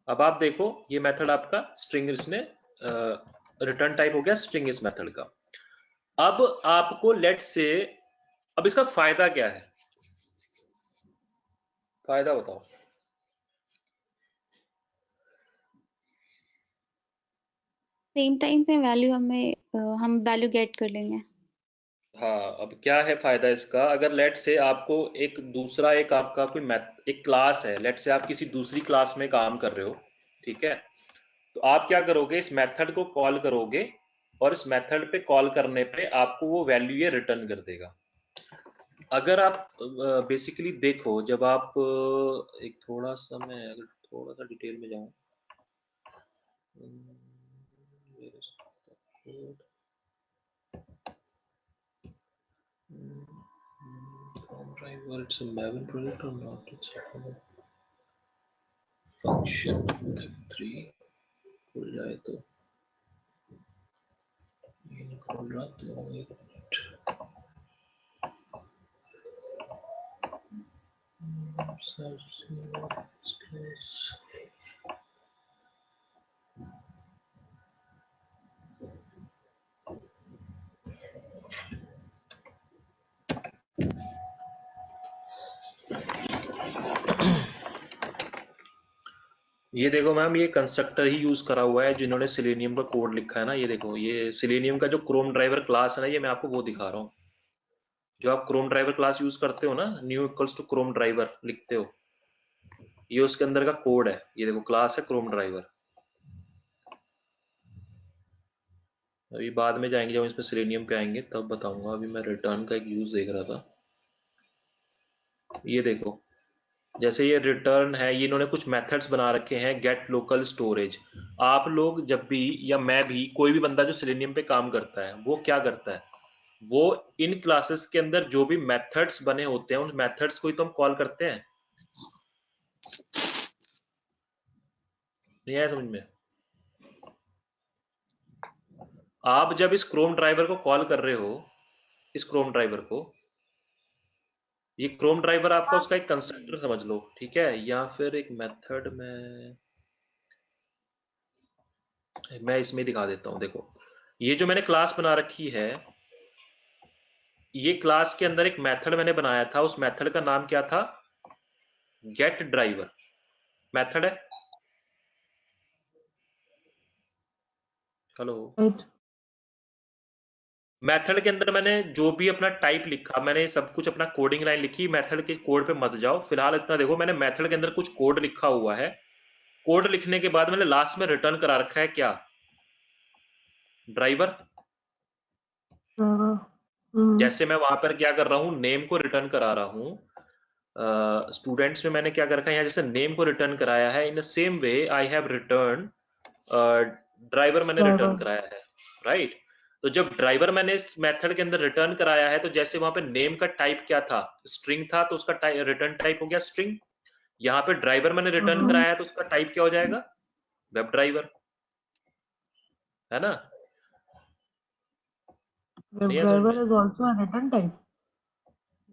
अब आप देखो ये मेथड आपका स्ट्रिंग, इसने रिटर्न टाइप हो गया स्ट्रिंग इस मेथड का। अब आपको लेट्स से, अब इसका फायदा क्या है, फायदा बताओ। सेम टाइम पे वैल्यू हम वैल्यू गेट कर लेंगे। हाँ, अब क्या है फायदा इसका, अगर लेट से आपको एक दूसरा एक आपका कोई मैथ एक क्लास है, लेट से आप किसी दूसरी क्लास में काम कर रहे हो, ठीक है, तो आप क्या करोगे, इस मेथड को कॉल करोगे और इस मेथड पे कॉल करने पे आपको वो वैल्यू ये रिटर्न कर देगा। अगर आप बेसिकली देखो, जब आप एक थोड़ा सा मैं अगर थोड़ा सा डिटेल में जाऊं, where is the code? From driver, it's a Maven project or not? It's a function F3 खुल जाए तो ये खोल रहा तो एक close. ये देखो मैम, ये कंस्ट्रक्टर ही यूज करा हुआ है जिन्होंने सिलेनियम का कोड लिखा है ना, ये देखो, ये सिलेनियम का जो क्रोम ड्राइवर क्लास है ना, ये मैं आपको वो दिखा रहा हूँ। जो आप क्रोम ड्राइवर क्लास यूज करते हो ना, new equals to Chrome driver लिखते हो, ये उसके अंदर का कोड है। ये देखो, क्लास है क्रोम ड्राइवर। अभी बाद में जाएंगे, जब इसमें सिलेनियम पे आएंगे तब बताऊंगा, अभी मैं रिटर्न का एक यूज देख रहा था। ये देखो, जैसे ये रिटर्न है, ये इन्होंने कुछ मेथड्स बना रखे हैं, गेट लोकल स्टोरेज। आप लोग जब भी, या मैं भी, कोई भी बंदा जो सिलेनियम पे काम करता है, वो क्या करता है, वो इन क्लासेस के अंदर जो भी मेथड्स बने होते हैं, उन मेथड्स को ही तो हम कॉल करते हैं। नहीं आया समझ में? आप जब इस क्रोम ड्राइवर को कॉल कर रहे हो, इस क्रोम ड्राइवर को, ये क्रोम ड्राइवर आपका उसका एक कंस्ट्रक्टर समझ लो, ठीक है, या फिर एक मेथड में मैं इसमें दिखा देता हूं। देखो, ये जो मैंने क्लास बना रखी है, ये क्लास के अंदर एक मेथड मैंने बनाया था, उस मेथड का नाम क्या था, गेट ड्राइवर मेथड है। Hello, Right. मेथड के अंदर मैंने जो भी अपना टाइप लिखा, मैंने सब कुछ अपना कोडिंग लाइन लिखी। मेथड के कोड पे मत जाओ फिलहाल, इतना देखो, मैंने मेथड के अंदर कुछ कोड लिखा हुआ है। कोड लिखने के बाद मैंने लास्ट में रिटर्न करा रखा है क्या, ड्राइवर। जैसे मैं वहां पर क्या कर रहा हूं, नेम को रिटर्न करा रहा हूं। स्टूडेंट्स में मैंने क्या कर रखा है, यहाँ जैसे नेम को रिटर्न कराया है, in the same way I have return driver मैंने रिटर्न कराया है, राइट। तो जब ड्राइवर मैंने इस मेथड के अंदर रिटर्न कराया है, तो जैसे वहां पे नेम का टाइप क्या था, स्ट्रिंग था, तो उसका रिटर्न टाइप हो गया स्ट्रिंग। यहाँ पे ड्राइवर मैंने रिटर्न कराया है, तो उसका टाइप क्या हो जाएगा, वेब ड्राइवर, है ना। Web नहीं है समझ driver में? is also a return type.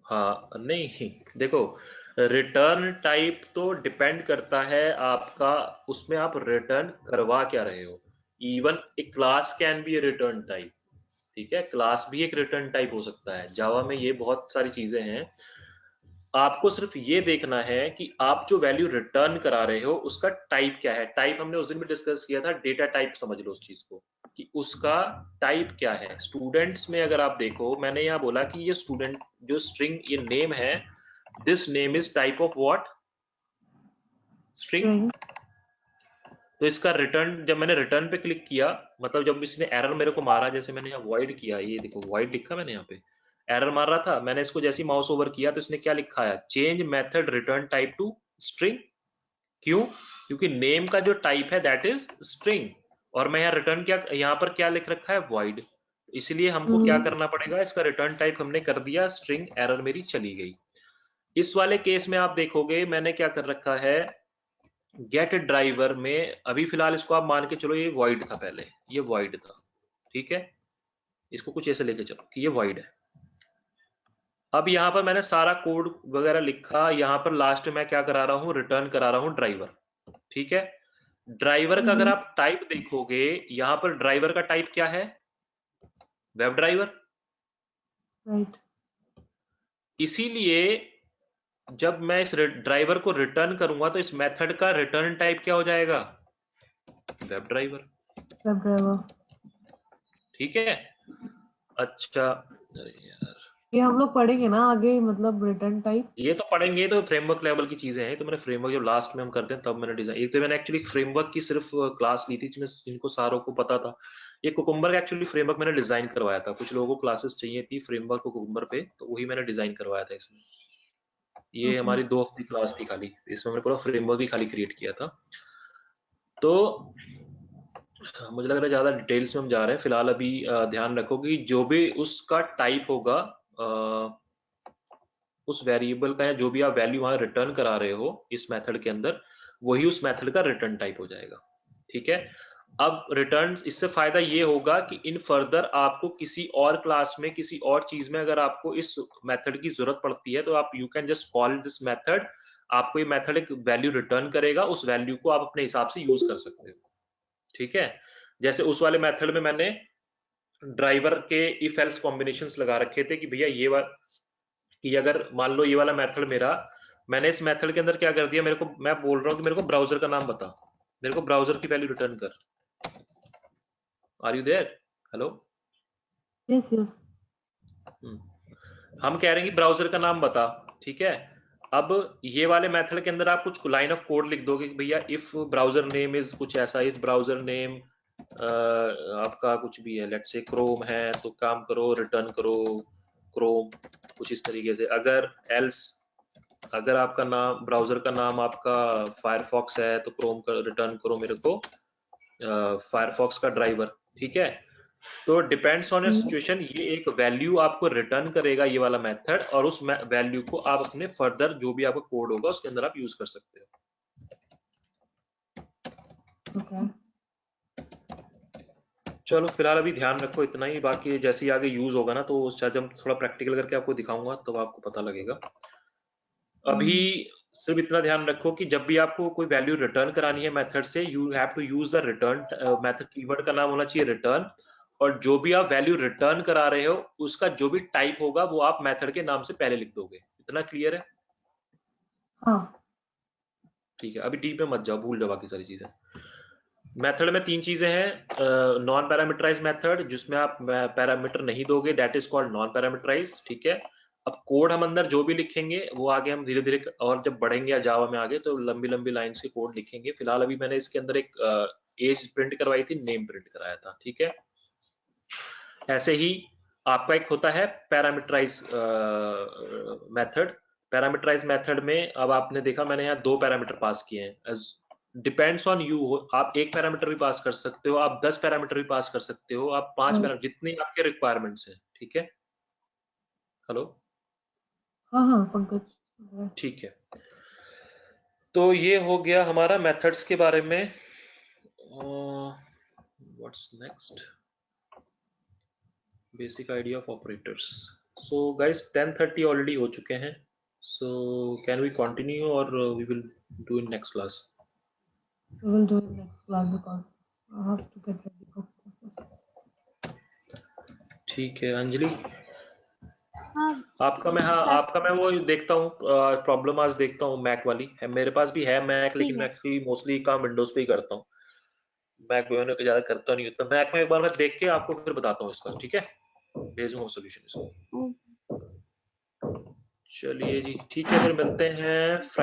हाँ, नहीं, देखो, रिटर्न टाइप तो डिपेंड करता है आपका, उसमें आप रिटर्न करवा क्या रहे हो। Even a class can be A return type, ठीक है, क्लास भी एक रिटर्न टाइप हो सकता है। जावा में ये बहुत सारी चीजें हैं। आपको सिर्फ ये देखना है कि आप जो वैल्यू रिटर्न करा रहे हो उसका टाइप क्या है। टाइप हमने उस दिन भी डिस्कस किया था, डेटा टाइप समझ लो उस चीज को, कि उसका टाइप क्या है। स्टूडेंट्स में अगर आप देखो, मैंने यहाँ बोला कि ये स्टूडेंट जो स्ट्रिंग, ये नेम है, this name is type of what, string. String. तो इसका रिटर्न, जब मैंने रिटर्न पे क्लिक किया, मतलब जब इसने एरर मेरे को मारा, जैसे मैंने यहाँ वॉइड किया, ये देखो वॉइड लिखा मैंने, यहाँ पे एरर मार रहा था, मैंने इसको जैसे ही माउस ओवर किया तो इसने क्या लिखा है, change method return type two string. क्यों? क्योंकि नेम का जो टाइप है दैट इज स्ट्रिंग, और मैं यहाँ रिटर्न क्या, यहाँ पर क्या लिख रखा है, वॉइड। इसलिए हमको क्या करना पड़ेगा, इसका रिटर्न टाइप हमने कर दिया स्ट्रिंग, एरर मेरी चली गई। इस वाले केस में आप देखोगे मैंने क्या कर रखा है, गेट ड्राइवर में अभी फिलहाल इसको आप मान के चलो ये वॉइड था, पहले ये वॉइड था, ठीक है, इसको कुछ ऐसे लेके चलो कि ये वॉइड है। अब यहाँ पर मैंने सारा कोड वगैरह लिखा, यहाँ पर लास्ट में मैं क्या करा रहा हूँ, रिटर्न करा रहा हूँ ड्राइवर, ठीक है। ड्राइवर का अगर आप टाइप देखोगे, यहाँ पर ड्राइवर का टाइप क्या है, वेब ड्राइवर। Right. इसीलिए जब मैं इस ड्राइवर को रिटर्न करूंगा तो इस मेथड का रिटर्न टाइप क्या हो जाएगा? Web driver. Web driver. ठीक है। अच्छा, अरे यार ये हम लोग पढ़ेंगे ना आगे, मतलब रिटर्न टाइप। ये तो पढ़ेंगे, ये तो फ्रेमवर्क लेवल की चीजें हैं। तो मैंने फ्रेमवर्क जब लास्ट में हम करते हैं तब मैंने डिजाइन, एक तो मैंने एक्चुअली फ्रेमवर्क की सिर्फ क्लास ली थी जिसमें जिनको सारों को पता था। ये कुकुम्बर का एक्चुअली फ्रेमवर्क मैंने डिजाइन करवाया था, कुछ लोगों को क्लासेस चाहिए थी फ्रेमवर्क कुकुम्बर पे, तो वही मैंने डिजाइन करवाया था इसमें। ये ओके। हमारी 2 हफ्ते की क्लास थी खाली, इसमें मैंने पूरा फ्रेमवर्क ही खाली क्रिएट किया था। तो मुझे लग रहा है ज्यादा डिटेल्स में हम जा रहे हैं फिलहाल। अभी ध्यान रखो कि जो भी उसका टाइप होगा, उस वेरिएबल का या जो भी आप वैल्यू वहां रिटर्न करा रहे हो इस मेथड के अंदर, वही उस मेथड का रिटर्न टाइप हो जाएगा। ठीक है। अब रिटर्न, इससे फायदा ये होगा कि इन फर्दर आपको किसी और क्लास में किसी और चीज में अगर आपको इस मेथड की जरूरत पड़ती है तो आप you can just call this method. आपको ये मेथड एक वैल्यू रिटर्न करेगा, उस वैल्यू को आप अपने हिसाब से यूज कर सकते हो। ठीक है। जैसे उस वाले मेथड में मैंने ड्राइवर के इफ एल्स कॉम्बिनेशंस लगा रखे थे कि भैया ये कि अगर मान लो ये वाला मेथड मेरा, मैंने इस मेथड के अंदर क्या कर दिया, मेरे को, मैं बोल रहा हूँ कि मेरे को ब्राउजर का नाम बता, मेरे को ब्राउजर की वैल्यू रिटर्न कर। Are you there? Hello. Yes yes. हम कह रहे हैं कि ब्राउजर का नाम बता। ठीक है। अब ये वाले मेथड के अंदर आप कुछ लाइन ऑफ कोड लिख दोगे कि भैया इफ ब्राउजर नेम इज कुछ ऐसा, इफ ब्राउजर नेम आपका कुछ भी है, लेट्स से क्रोम है, तो काम करो रिटर्न करो क्रोम, कुछ इस तरीके से। अगर एल्स, अगर आपका नाम, ब्राउजर का नाम आपका फायरफॉक्स है तो क्रोम का रिटर्न करो मेरे को फायरफॉक्स का ड्राइवर। ठीक है। तो डिपेंड्स ऑन योर सिचुएशन, ये एक वैल्यू आपको रिटर्न करेगा ये वाला मेथड, और उस वैल्यू को आप अपने फर्दर जो भी आपका कोड होगा उसके अंदर आप यूज कर सकते हो। ओके। चलो फिलहाल अभी ध्यान रखो इतना ही, बाकी जैसे ही आगे यूज होगा ना तो शायद हम थोड़ा प्रैक्टिकल करके आपको दिखाऊंगा तब तो आपको पता लगेगा। अभी सिर्फ इतना ध्यान रखो कि जब भी आपको कोई वैल्यू रिटर्न करानी है मेथड से, you have to use the return method, keyword का नाम होना चाहिए रिटर्न, और जो भी आप वैल्यू रिटर्न करा रहे हो उसका जो भी टाइप होगा वो आप मेथड के नाम से पहले लिख दोगे। इतना क्लियर है? हाँ। ठीक है, अभी डीप में मत जाओ, भूल जाओ बाकी सारी चीजें। मेथड में 3 चीजें हैं। नॉन पैरामीटराइज मेथड, जिसमें आप पैरामीटर नहीं दोगे, that is called non parameterize. ठीक है। अब कोड हम अंदर जो भी लिखेंगे वो आगे हम धीरे धीरे और जब बढ़ेंगे या जावा में आगे तो लंबी लंबी लाइंस के कोड लिखेंगे। फिलहाल अभी मैंने इसके अंदर एक एज प्रिंट करवाई थी, नेम प्रिंट कराया था। ठीक है। ऐसे ही आपका एक होता है पैरामीटराइज मेथड। पैरामीटराइज मेथड में अब आपने देखा मैंने यहाँ 2 पैरामीटर पास किए हैं। डिपेंड्स ऑन यू, आप 1 पैरामीटर भी पास कर सकते हो, आप 10 पैरामीटर भी पास कर सकते हो, आप 5 पैरामीटर, जितनी आपके रिक्वायरमेंट्स हैं। ठीक है। हेलो। हाँ हाँ पंकज। ठीक है। तो ये हो गया हमारा मेथड्स के बारे में। What's next? Basic idea of operators. So guys 10:30 already हो चुके हैं, so can we continue or we will do in next class? We will do it next class because I have to get ready for classes. ठीक है अंजलि, हाँ आपका मैं, हाँ class आपका मैं वो देखता हूँ प्रॉब्लम आज देखता हूँ। मैक वाली है मेरे पास भी है मैक, लेकिन ठीक है। मैं मोस्टली काम विंडोज पे ही करता हूँ। मैक जो है ना ज्यादा करता नहीं उतना। मैक में एक बार मैं देख के आपको फिर बताता हूँ इसका। ठीक है, भेजूंगा सोल्यूशन इसको। ओ चलिए जी, ठीक है, फिर मिलते हैं फ्राइडे।